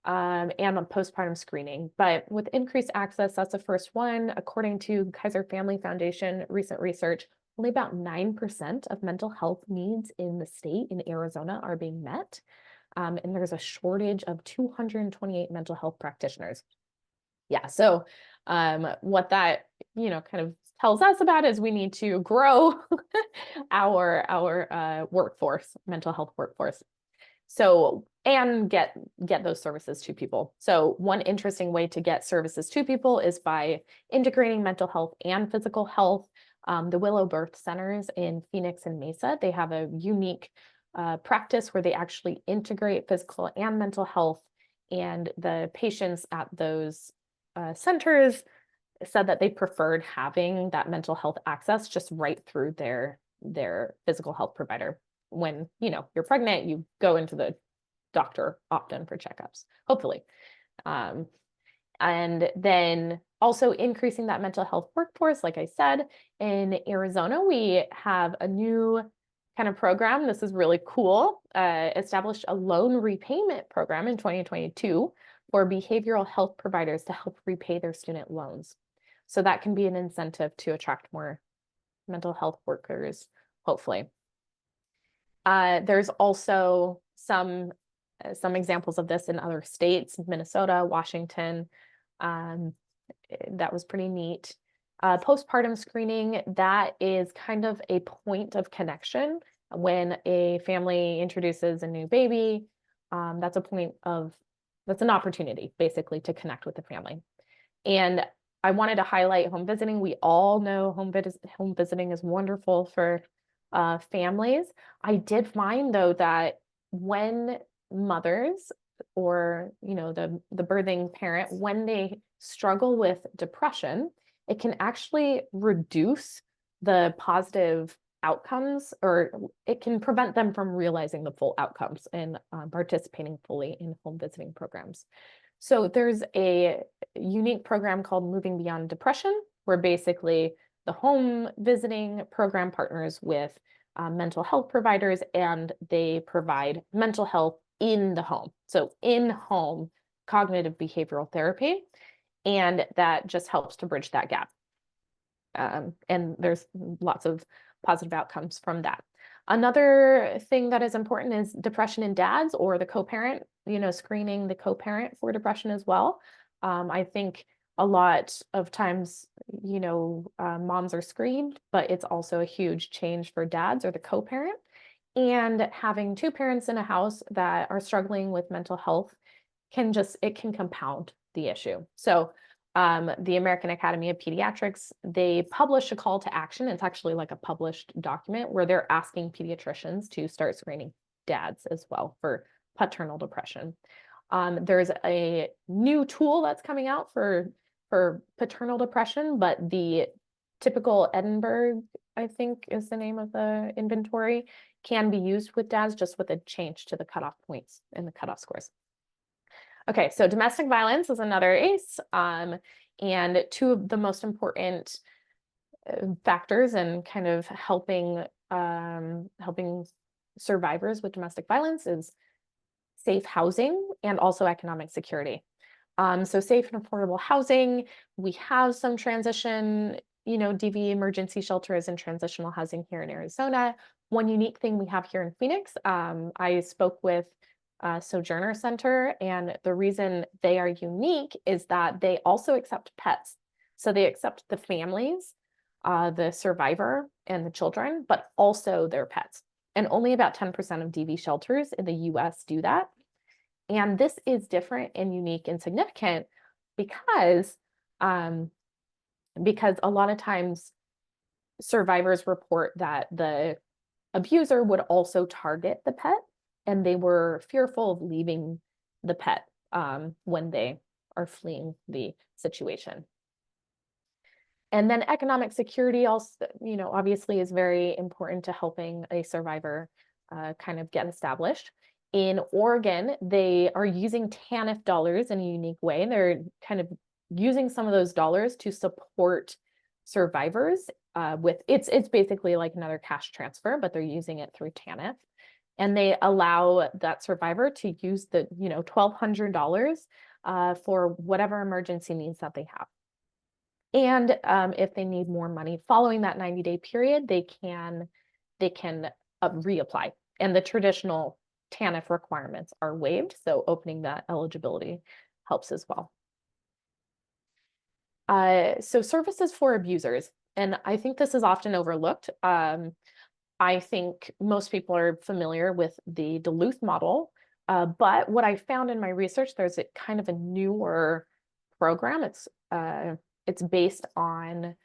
and on postpartum screening. But with increased access, that's the first one. According to Kaiser Family Foundation recent research, only about 9% of mental health needs in the state in Arizona are being met. And there's a shortage of 228 mental health practitioners. Yeah, so what that, kind of tells us about is we need to grow our workforce, mental health workforce. So, and get those services to people. So one interesting way to get services to people is by integrating mental health and physical health. The Willow Birth Centers in Phoenix and Mesa, they have a unique practice where they actually integrate physical and mental health, and the patients at those centers said that they preferred having that mental health access just right through their physical health provider. When you're pregnant, you go into the doctor often for checkups, hopefully. And then also increasing that mental health workforce. Like I said, in Arizona, we have a new kind of program. This is really cool. Established a loan repayment program in 2022 for behavioral health providers to help repay their student loans. So that can be an incentive to attract more mental health workers, hopefully. There's also some examples of this in other states, Minnesota, Washington. That was pretty neat. Postpartum screening, that is kind of a point of connection when a family introduces a new baby. That's an opportunity basically to connect with the family. And I wanted to highlight home visiting. We all know home visiting is wonderful for families. I did find though that when mothers or the birthing parent, when they struggle with depression, it can actually reduce the positive outcomes, or it can prevent them from realizing the full outcomes and participating fully in home visiting programs. So there's a unique program called Moving Beyond Depression, where basically the home visiting program partners with mental health providers, and they provide mental health in the home. So in-home cognitive behavioral therapy, and that just helps to bridge that gap. And there's lots of positive outcomes from that. Another thing that is important is depression in dads or the co-parent, screening the co-parent for depression as well. I think a lot of times, moms are screened, but it's also a huge change for dads or the co-parent. And having two parents in a house that are struggling with mental health can compound the issue. So the American Academy of Pediatrics, they publish a call to action. It's actually like a published document where they're asking pediatricians to start screening dads as well for paternal depression. There's a new tool that's coming out for paternal depression, but the typical Edinburgh, I think is the name of the inventory, can be used with dads just with a change to the cutoff points and the cutoff scores. Okay, so domestic violence is another ACE, and two of the most important factors in kind of helping survivors with domestic violence is safe housing and also economic security. So safe and affordable housing, we have some transition, DV emergency shelters and transitional housing here in Arizona. One unique thing we have here in Phoenix, I spoke with Sojourner Center, and the reason they are unique is that they also accept pets. So they accept the families, the survivor and the children, but also their pets. And only about 10% of DV shelters in the US do that. And this is different and unique and significant because a lot of times survivors report that the abuser would also target the pet, and they were fearful of leaving the pet when they are fleeing the situation. And then economic security also, obviously is very important to helping a survivor kind of get established. In Oregon, they are using TANF dollars in a unique way. They're kind of using some of those dollars to support survivors it's basically like another cash transfer, but they're using it through TANF. And they allow that survivor to use the, $1,200 for whatever emergency needs that they have. And if they need more money following that 90-day period, they can reapply. And the traditional TANF requirements are waived, so opening that eligibility helps as well. So services for abusers, and I think this is often overlooked. I think most people are familiar with the Duluth model, but what I found in my research, there's a kind of a newer program. It's based on,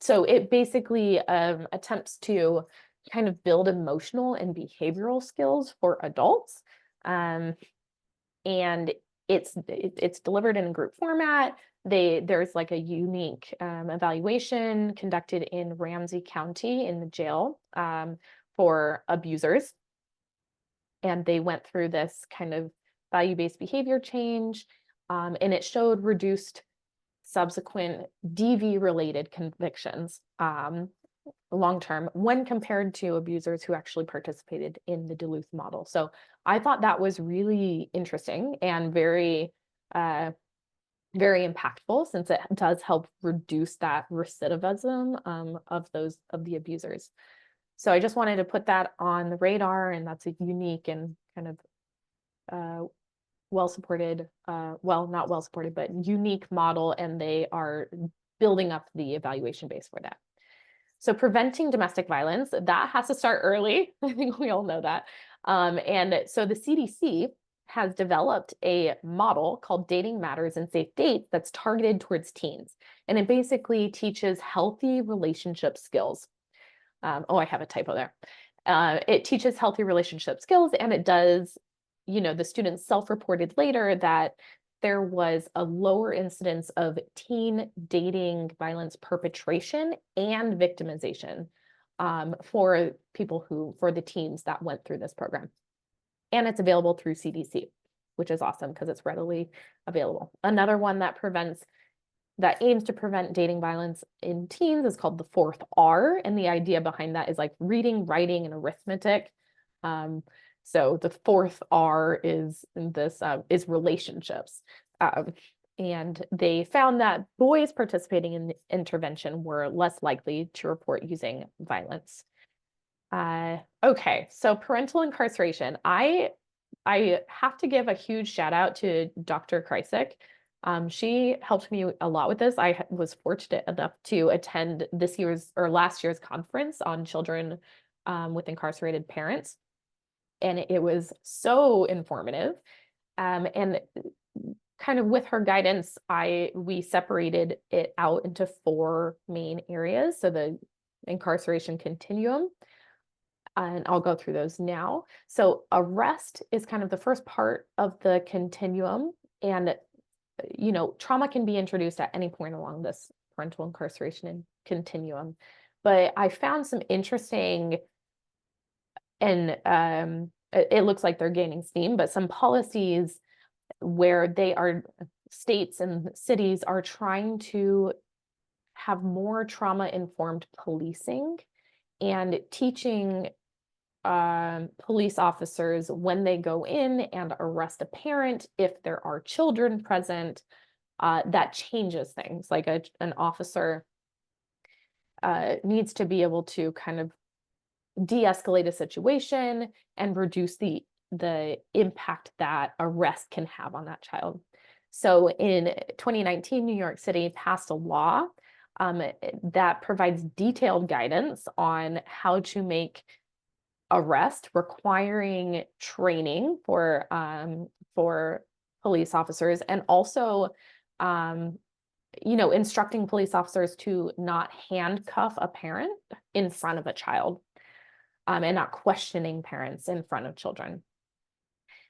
so it basically attempts to kind of build emotional and behavioral skills for adults, and it's delivered in a group format. There's like a unique evaluation conducted in Ramsey County in the jail for abusers. And they went through this kind of value-based behavior change, and it showed reduced subsequent DV-related convictions long-term when compared to abusers who actually participated in the Duluth model. So I thought that was really interesting and very impactful, since it does help reduce that recidivism of the abusers. So I just wanted to put that on the radar, and that's a unique and kind of well-supported, well, not well-supported, but unique model, and they are building up the evaluation base for that. So preventing domestic violence, that has to start early. I think we all know that. And so the CDC has developed a model called Dating Matters and Safe Dates that's targeted towards teens. And it basically teaches healthy relationship skills. I have a typo there. It teaches healthy relationship skills, and it does, the students self-reported later that there was a lower incidence of teen dating violence perpetration and victimization for the teens that went through this program. And it's available through CDC, which is awesome because it's readily available. Another one that prevents that aims to prevent dating violence in teens is called the 4th R. And the idea behind that is like reading, writing, and arithmetic. So the 4th R is is relationships. And they found that boys participating in the intervention were less likely to report using violence. Okay, so parental incarceration. I have to give a huge shout out to Dr. Kreisig. She helped me a lot with this. I was fortunate enough to attend this year's or last year's conference on children with incarcerated parents. And it was so informative. And kind of with her guidance, we separated it out into 4 main areas. So the incarceration continuum, and I'll go through those now. So arrest is kind of the first part of the continuum. And, trauma can be introduced at any point along this parental incarceration continuum. But I found some interesting, and it looks like they're gaining steam, but some policies where states and cities are trying to have more trauma-informed policing and teaching police officers when they go in and arrest a parent, if there are children present, that changes things. Like an officer needs to be able to kind of de-escalate a situation and reduce the impact that arrest can have on that child. So in 2019, New York City passed a law that provides detailed guidance on how to make arrest, requiring training for police officers, and also instructing police officers to not handcuff a parent in front of a child, and not questioning parents in front of children.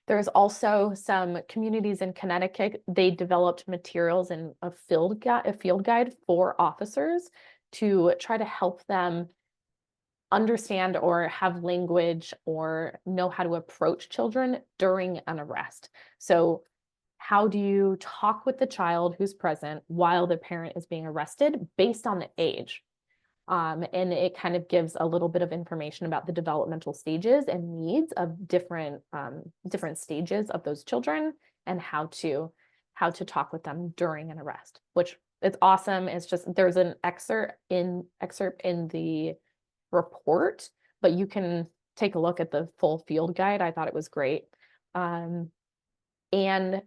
There's also some communities in Connecticut, they developed materials in a field guide for officers to try to help them understand or have language or know how to approach children during an arrest. So how do you talk with the child who's present while the parent is being arrested based on the age? And it kind of gives a little bit of information about the developmental stages and needs of different stages of those children, and how to talk with them during an arrest, which is awesome. It's just, there's an excerpt in the report, but you can take a look at the full field guide. I thought it was great. And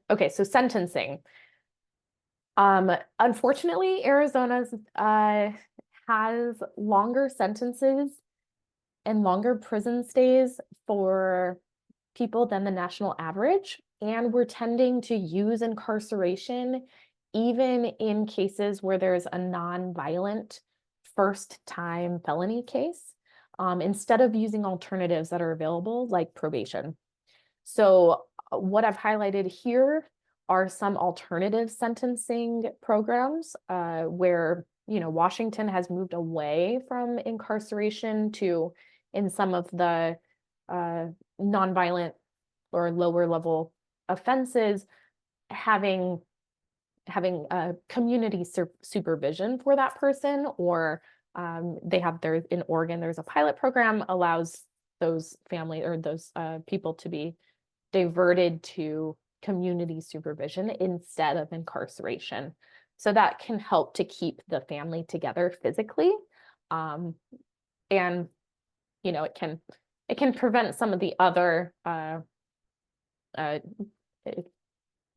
okay, so sentencing. Unfortunately, Arizona's has longer sentences and longer prison stays for people than the national average. And we're tending to use incarceration even in cases where there's a non-violent first-time felony case, instead of using alternatives that are available like probation. So what I've highlighted here are some alternative sentencing programs where Washington has moved away from incarceration to, in some of the nonviolent or lower level offenses, having community supervision for that person, or in Oregon, there's a pilot program allows those family or those people to be diverted to community supervision instead of incarceration. So that can help to keep the family together physically. And, it can prevent some of the other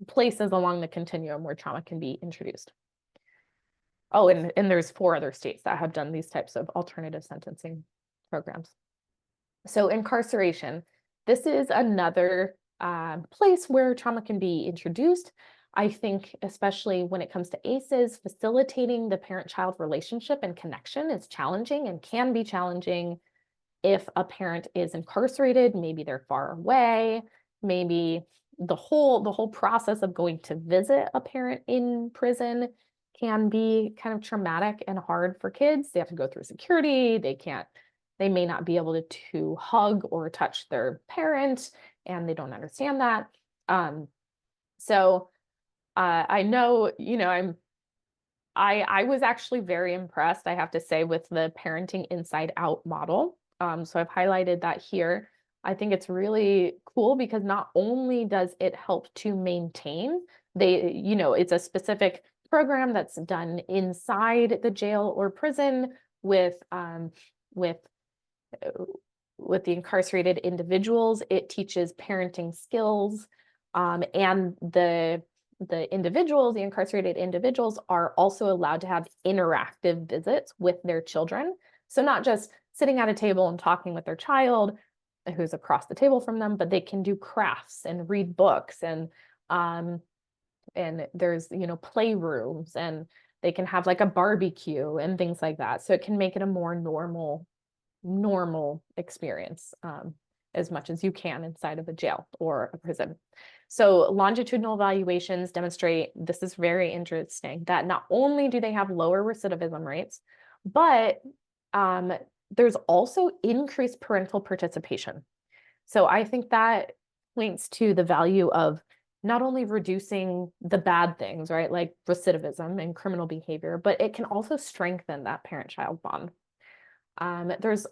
places along the continuum where trauma can be introduced. Oh, and there's 4 other states that have done these types of alternative sentencing programs. So incarceration, this is another place where trauma can be introduced. I think especially when it comes to ACEs, facilitating the parent-child relationship and connection is challenging and can be challenging if a parent is incarcerated. Maybe they're far away, maybe the whole process of going to visit a parent in prison can be kind of traumatic and hard for kids. They have to go through security. They may not be able to hug or touch their parent, and they don't understand that. So I know, I was actually very impressed, I have to say, with the Parenting Inside Out model. So I've highlighted that here. I think it's really cool because not only does it help to maintain, it's a specific program that's done inside the jail or prison with with with the incarcerated individuals. It teaches parenting skills, and the individuals, the incarcerated individuals, are also allowed to have interactive visits with their children. So not just sitting at a table and talking with their child who's across the table from them, but they can do crafts and read books, and there's, playrooms, and they can have like a barbecue and things like that. So it can make it a more normal experience, as much as you can inside of a jail or a prison. So longitudinal evaluations demonstrate, this is very interesting, that not only do they have lower recidivism rates, but there's also increased parental participation. So I think that points to the value of not only reducing the bad things, right, like recidivism and criminal behavior, but it can also strengthen that parent-child bond. There's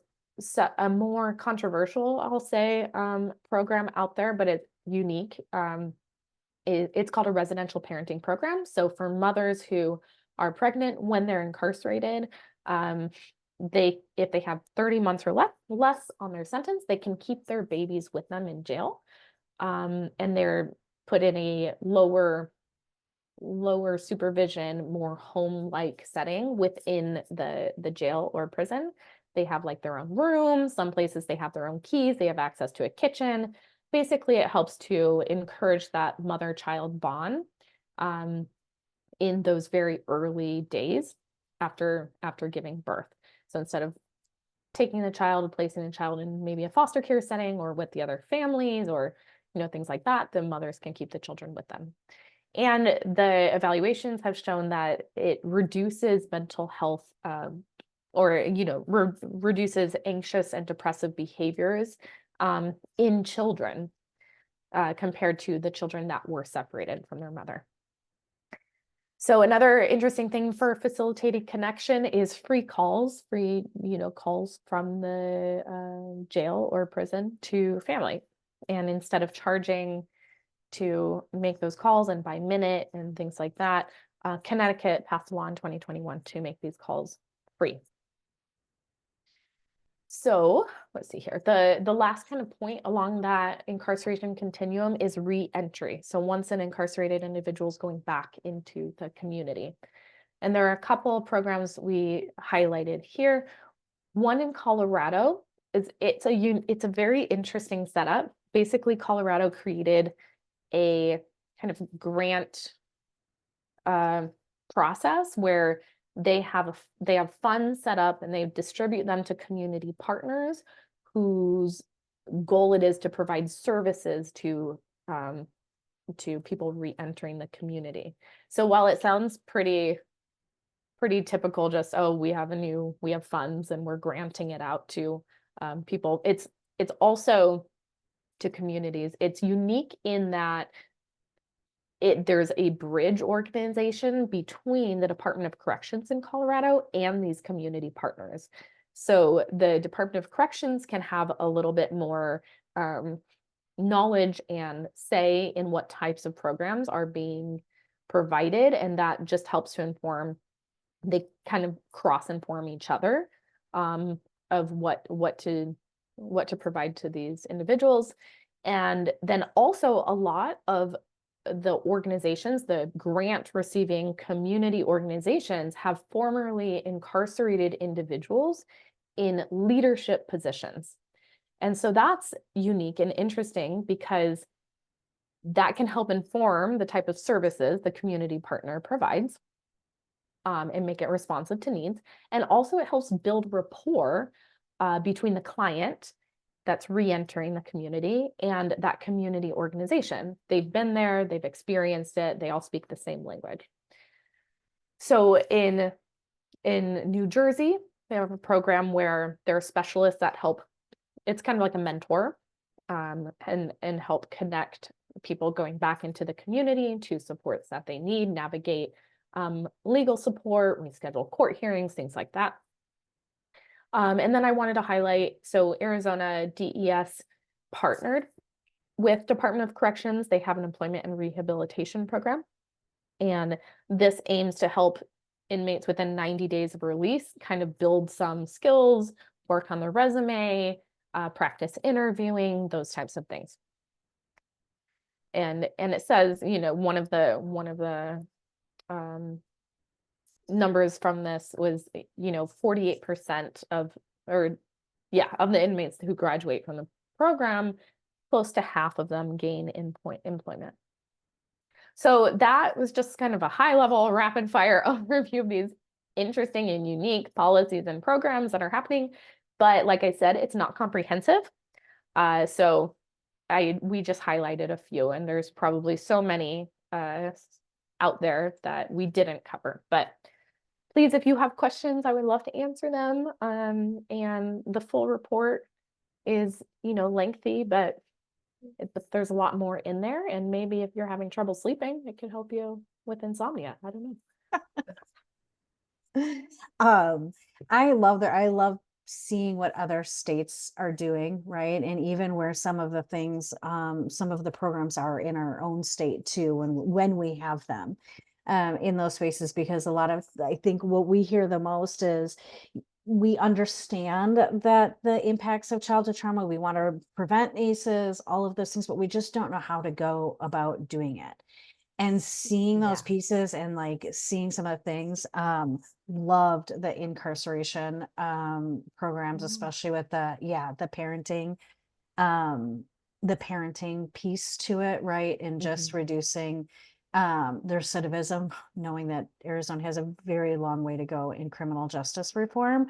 a more controversial, I'll say, program out there, but it's unique. It's called a residential parenting program. So for mothers who are pregnant when they're incarcerated, if they have 30 months or less on their sentence, they can keep their babies with them in jail, and they're put in a lower supervision, more home-like setting within the jail or prison. They have like their own rooms. Some places they have their own keys. They have access to a kitchen. Basically, it helps to encourage that mother-child bond in those very early days after giving birth. So instead of taking the child and placing the child in maybe a foster care setting or with the other families or things like that, the mothers can keep the children with them. And the evaluations have shown that it reduces mental health, reduces anxious and depressive behaviors in children compared to the children that were separated from their mother. So another interesting thing for facilitated connection is free calls from the jail or prison to family. And instead of charging to make those calls and by minute and things like that, Connecticut passed a law in 2021 to make these calls free. So let's see here. The last kind of point along that incarceration continuum is re-entry. So once an incarcerated individual is going back into the community. And there are a couple of programs we highlighted here. One in Colorado it's a very interesting setup. Basically, Colorado created a kind of grant process where they have funds set up and they distribute them to community partners whose goal it is to provide services to people re-entering the community. So while it sounds pretty typical, just, oh, we have funds and we're granting it out to people, it's also to communities. It's unique in that there's a bridge organization between the Department of Corrections in Colorado and these community partners. So the Department of Corrections can have a little bit more knowledge and say in what types of programs are being provided, and that just helps to inform. They kind of cross-inform each other of what to provide to these individuals. And then also a lot of the organizations, the grant receiving community organizations, have formerly incarcerated individuals in leadership positions. And so that's unique and interesting because that can help inform the type of services the community partner provides and make it responsive to needs. And also it helps build rapport between the client that's re-entering the community and that community organization. They've been there, they've experienced it, they all speak the same language. So in New Jersey, they have a program where there are specialists that help. It's kind of like a mentor and help connect people going back into the community to supports that they need, navigate legal support, we schedule court hearings, things like that. And then I wanted to highlight, so Arizona DES partnered with Department of Corrections. They have an employment and rehabilitation program. And this aims to help inmates within 90 days of release kind of build some skills, work on their resume, practice interviewing, those types of things. And it says, you know, one of the numbers from this was, you know, 48% of the inmates who graduate from the program, close to half of them gain employment. So that was just kind of a high level rapid fire overview of these interesting and unique policies and programs that are happening. But like I said, it's not comprehensive. So we just highlighted a few, and there's probably so many out there that we didn't cover. But please, if you have questions, I would love to answer them. And the full report is, you know, lengthy, but there's a lot more in there. And maybe if you're having trouble sleeping, it could help you with insomnia. I don't know. I love seeing what other states are doing, right? And even where some of the things, some of the programs are in our own state too, when we have them in those spaces, because I think what we hear the most is we understand that the impacts of childhood trauma, we want to prevent ACEs, all of those things, but we just don't know how to go about doing it. And seeing those pieces and like seeing some of the things, loved the incarceration programs, especially with the parenting piece to it, right? And just reducing their recidivism, knowing that Arizona has a very long way to go in criminal justice reform.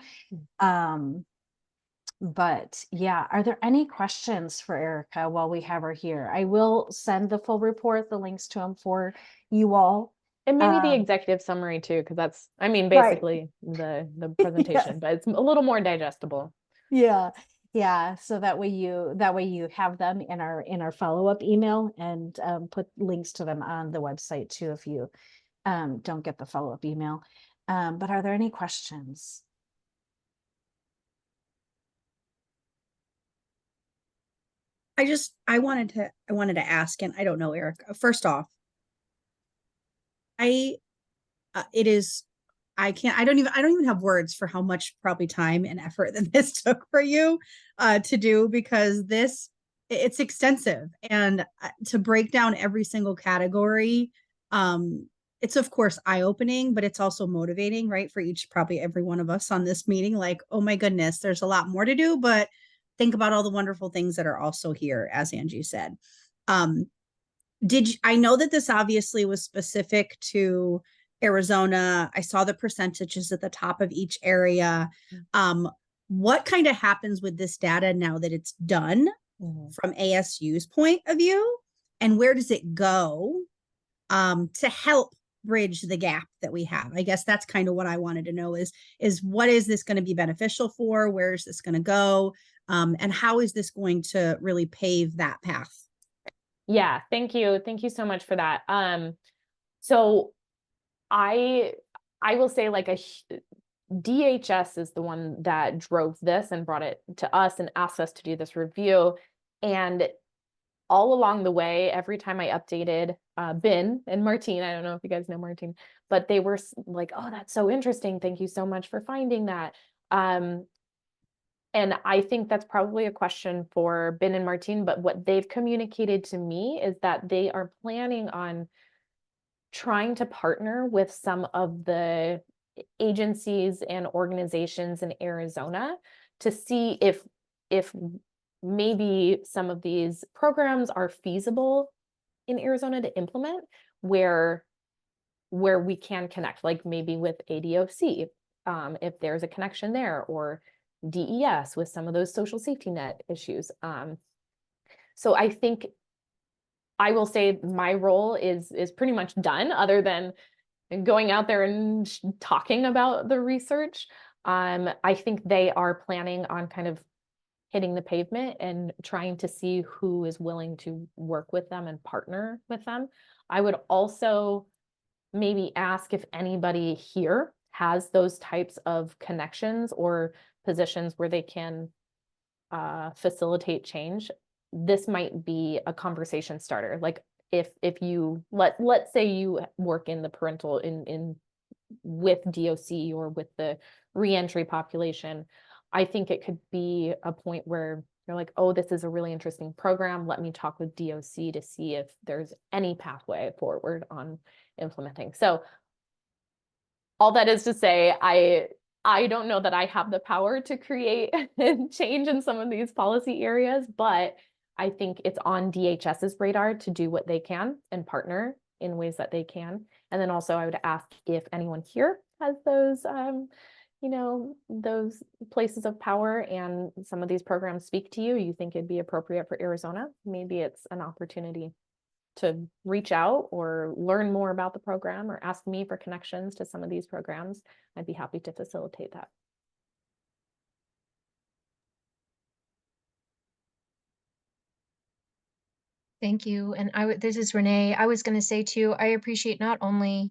But yeah, are there any questions for Erica while we have her here? I will send the full report, the links to them for you all. And maybe the executive summary too, because that's, I mean, basically the presentation, but it's a little more digestible. Yeah. So that way you have them in our follow-up email, and put links to them on the website too if you don't get the follow-up email. But are there any questions? I wanted to ask, and I don't know, Erica, first off, I don't even have words for how much probably time and effort that this took for you to do, because it's extensive, and to break down every single category, it's of course eye-opening, but it's also motivating, right? For probably every one of us on this meeting, like, oh my goodness, there's a lot more to do, but think about all the wonderful things that are also here, as Angie said. I know that this obviously was specific to Arizona. I saw the percentages at the top of each area. What kind of happens with this data now that it's done from ASU's point of view, and where does it go to help bridge the gap that we have? I guess that's kind of what I wanted to know is what is this going to be beneficial for? Where is this going to go? And how is this going to really pave that path? Yeah, thank you. Thank you so much for that. So I will say, like, DHS is the one that drove this and brought it to us and asked us to do this review. And all along the way, every time I updated Ben and Martine, I don't know if you guys know Martine, but they were like, oh, that's so interesting. Thank you so much for finding that. And I think that's probably a question for Ben and Martine, but what they've communicated to me is that they are planning on trying to partner with some of the agencies and organizations in Arizona to see if maybe some of these programs are feasible in Arizona to implement, where we can connect, like maybe with ADOC, if there's a connection there, or DES with some of those social safety net issues. So I think I will say my role is pretty much done, other than going out there and talking about the research. I think they are planning on kind of hitting the pavement and trying to see who is willing to work with them and partner with them. I would also maybe ask if anybody here has those types of connections or positions where they can facilitate change. This might be a conversation starter. Like if you let's say you work in the parental in with DOC or with the reentry population, I think it could be a point where you're like, oh, this is a really interesting program. Let me talk with DOC to see if there's any pathway forward on implementing. So all that is to say, I don't know that I have the power to create change in some of these policy areas, but I think it's on DHS's radar to do what they can and partner in ways that they can. And then also I would ask if anyone here has those, you know, those places of power and some of these programs speak to you, you think it'd be appropriate for Arizona. Maybe it's an opportunity to reach out or learn more about the program or ask me for connections to some of these programs. I'd be happy to facilitate that. Thank you. And this is Renee. I was going to say too, I appreciate not only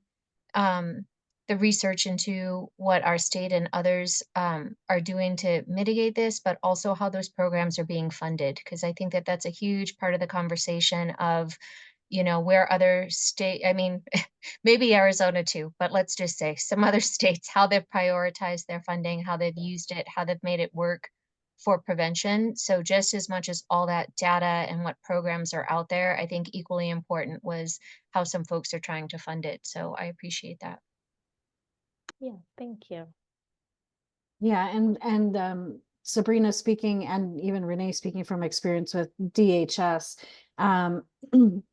the research into what our state and others are doing to mitigate this, but also how those programs are being funded. Because I think that that's a huge part of the conversation of, you know, where other state, I mean, maybe Arizona too, but let's just say some other states, how they've prioritized their funding, how they've used it, how they've made it work for prevention. So just as much as all that data and what programs are out there, I think equally important was how some folks are trying to fund it. So I appreciate that. Yeah, thank you. Yeah, and Sabrina speaking, and even Renee speaking from experience with DHS,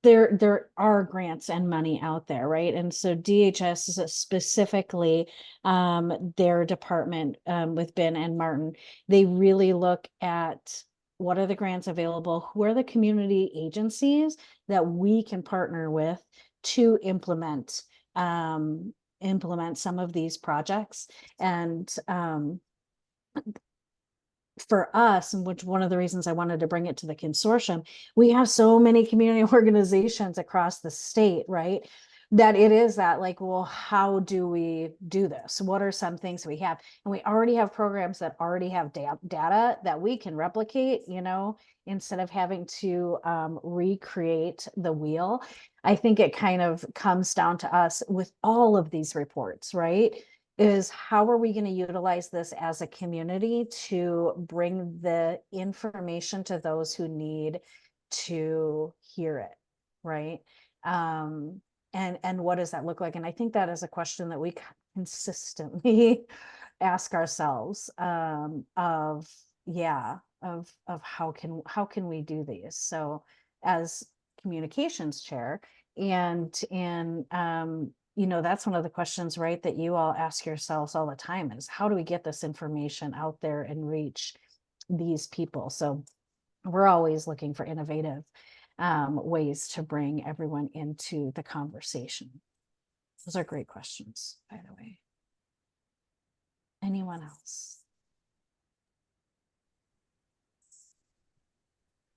there are grants and money out there, right? And so DHS is specifically their department with Ben and Martin. They really look at what are the grants available, who are the community agencies that we can partner with to implement some of these projects. And for us, and which one of the reasons I wanted to bring it to the consortium, we have so many community organizations across the state, right? That it is that like, well, how do we do this? What are some things we have? And we already have programs that already have data that we can replicate, you know, instead of having to recreate the wheel. I think it kind of comes down to us with all of these reports, right? Is how are we going to utilize this as a community to bring the information to those who need to hear it, right? And what does that look like? And I think that is a question that we consistently ask ourselves of how can we do these? So as communications chair and you know, that's one of the questions, right, that you all ask yourselves all the time is how do we get this information out there and reach these people? So we're always looking for innovative ways to bring everyone into the conversation. Those are great questions, by the way. Anyone else?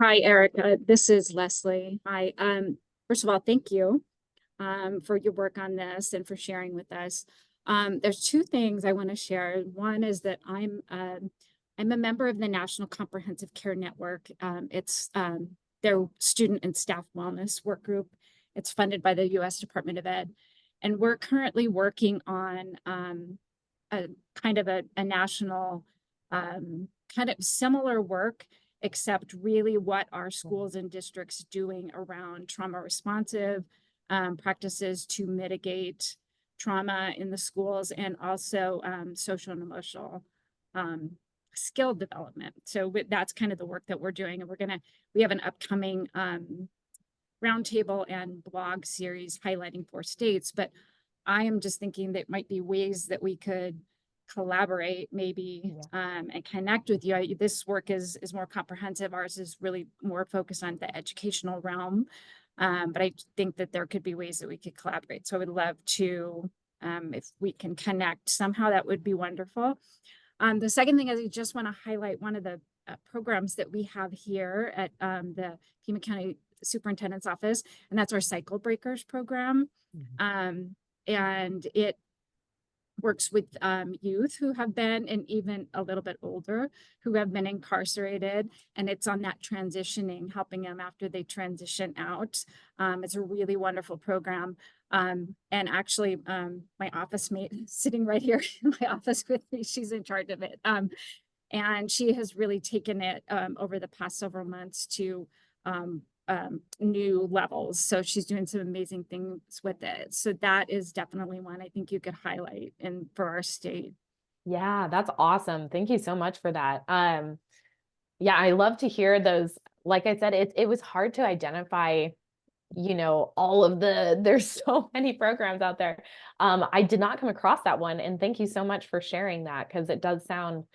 Hi, Erica. This is Leslie. Hi. First of all, thank you for your work on this and for sharing with us. There's two things I want to share. One is that I'm a member of the National Comprehensive Care Network. It's their student and staff wellness work group. It's funded by the U.S. Department of Ed. And we're currently working on a kind of a national kind of similar work, except really what our schools and districts doing around trauma responsive practices to mitigate trauma in the schools and also social and emotional skill development. So that's kind of the work that we're doing. And we have an upcoming roundtable and blog series highlighting 4 states, but I am just thinking that might be ways that we could collaborate maybe and connect with you. This work is more comprehensive. Ours is really more focused on the educational realm. But I think that there could be ways that we could collaborate. So I would love to, if we can connect somehow, that would be wonderful. The second thing is I just want to highlight one of the programs that we have here at the Pima County Superintendent's Office, and that's our Cycle Breakers program. and it works with youth who have been, and even a little bit older, who have been incarcerated, and it's on that transitioning, helping them after they transition out. It's a really wonderful program. And actually, my office mate sitting right here in my office with me, she's in charge of it. And she has really taken it over the past several months to new levels. So she's doing some amazing things with it. So that is definitely one I think you could highlight for our state. Yeah, that's awesome. Thank you so much for that. Yeah, I love to hear those. Like I said, it was hard to identify, all of there's so many programs out there. I did not come across that one. And thank you so much for sharing that, because it sounds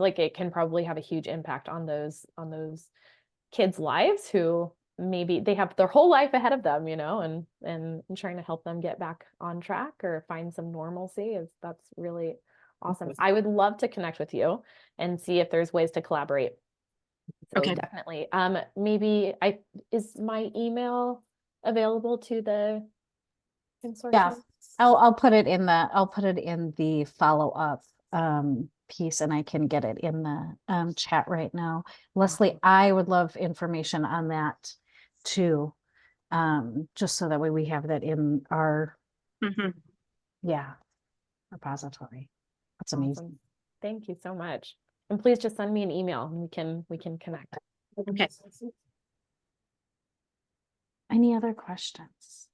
like it can probably have a huge impact on those kids' lives who maybe they have their whole life ahead of them, and trying to help them get back on track or find some normalcy that's really awesome. I would love to connect with you and see if there's ways to collaborate. So Okay. definitely. Maybe is my email available to the consortium? Yeah, I'll put it in the follow-up piece, and I can get it in the chat right now. Leslie, I would love information on that too. Just so that way we have that in our repository. That's amazing. Awesome. Thank you so much. And please just send me an email and we can connect. Okay. Any other questions?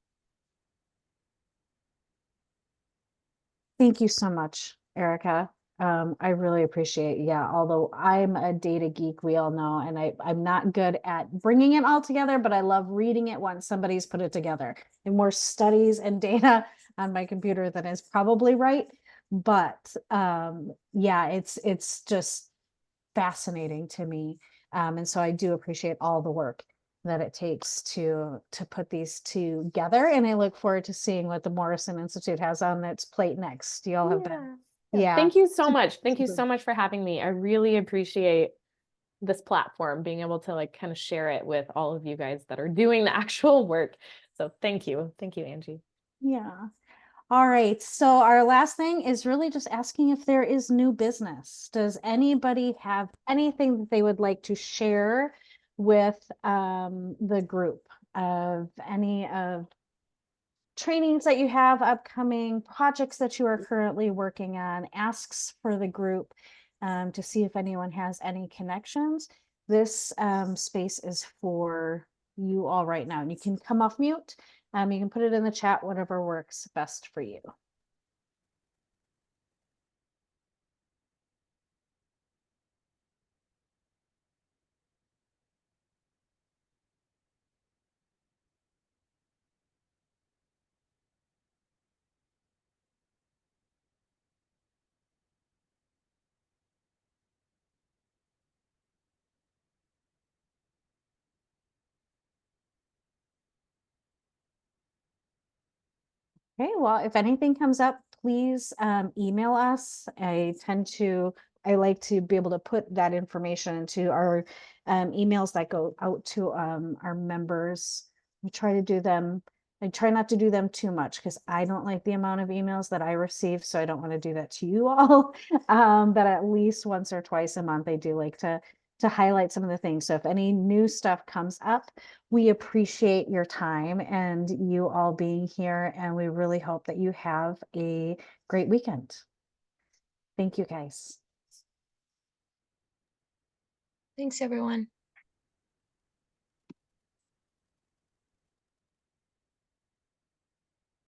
Thank you so much, Erica. I really appreciate, although I'm a data geek, we all know, and I'm not good at bringing it all together, but I love reading it once somebody's put it together. And more studies and data on my computer than is probably right. But it's just fascinating to me. And so I do appreciate all the work that it takes to put these together. And I look forward to seeing what the Morrison Institute has on its plate next. You all have been. Yeah. Thank you so much. Thank you so much for having me. I really appreciate this platform, being able to kind of share it with all of you guys that are doing the actual work. So thank you. Thank you, Angie. Yeah. All right. So our last thing is really just asking if there is new business. Does anybody have anything that they would like to share with the group, of any of trainings that you have upcoming, projects that you are currently working on, asks for the group to see if anyone has any connections? This space is for you all right now. And you can come off mute. You can put it in the chat, whatever works best for you. Okay, well, if anything comes up, please email us. I like to be able to put that information into our emails that go out to our members. I try not to do them too much because I don't like the amount of emails that I receive, so I don't want to do that to you all. But at least once or twice a month, I do like to highlight some of the things. So if any new stuff comes up, we appreciate your time and you all being here, and we really hope that you have a great weekend. Thank you, guys. Thanks, everyone.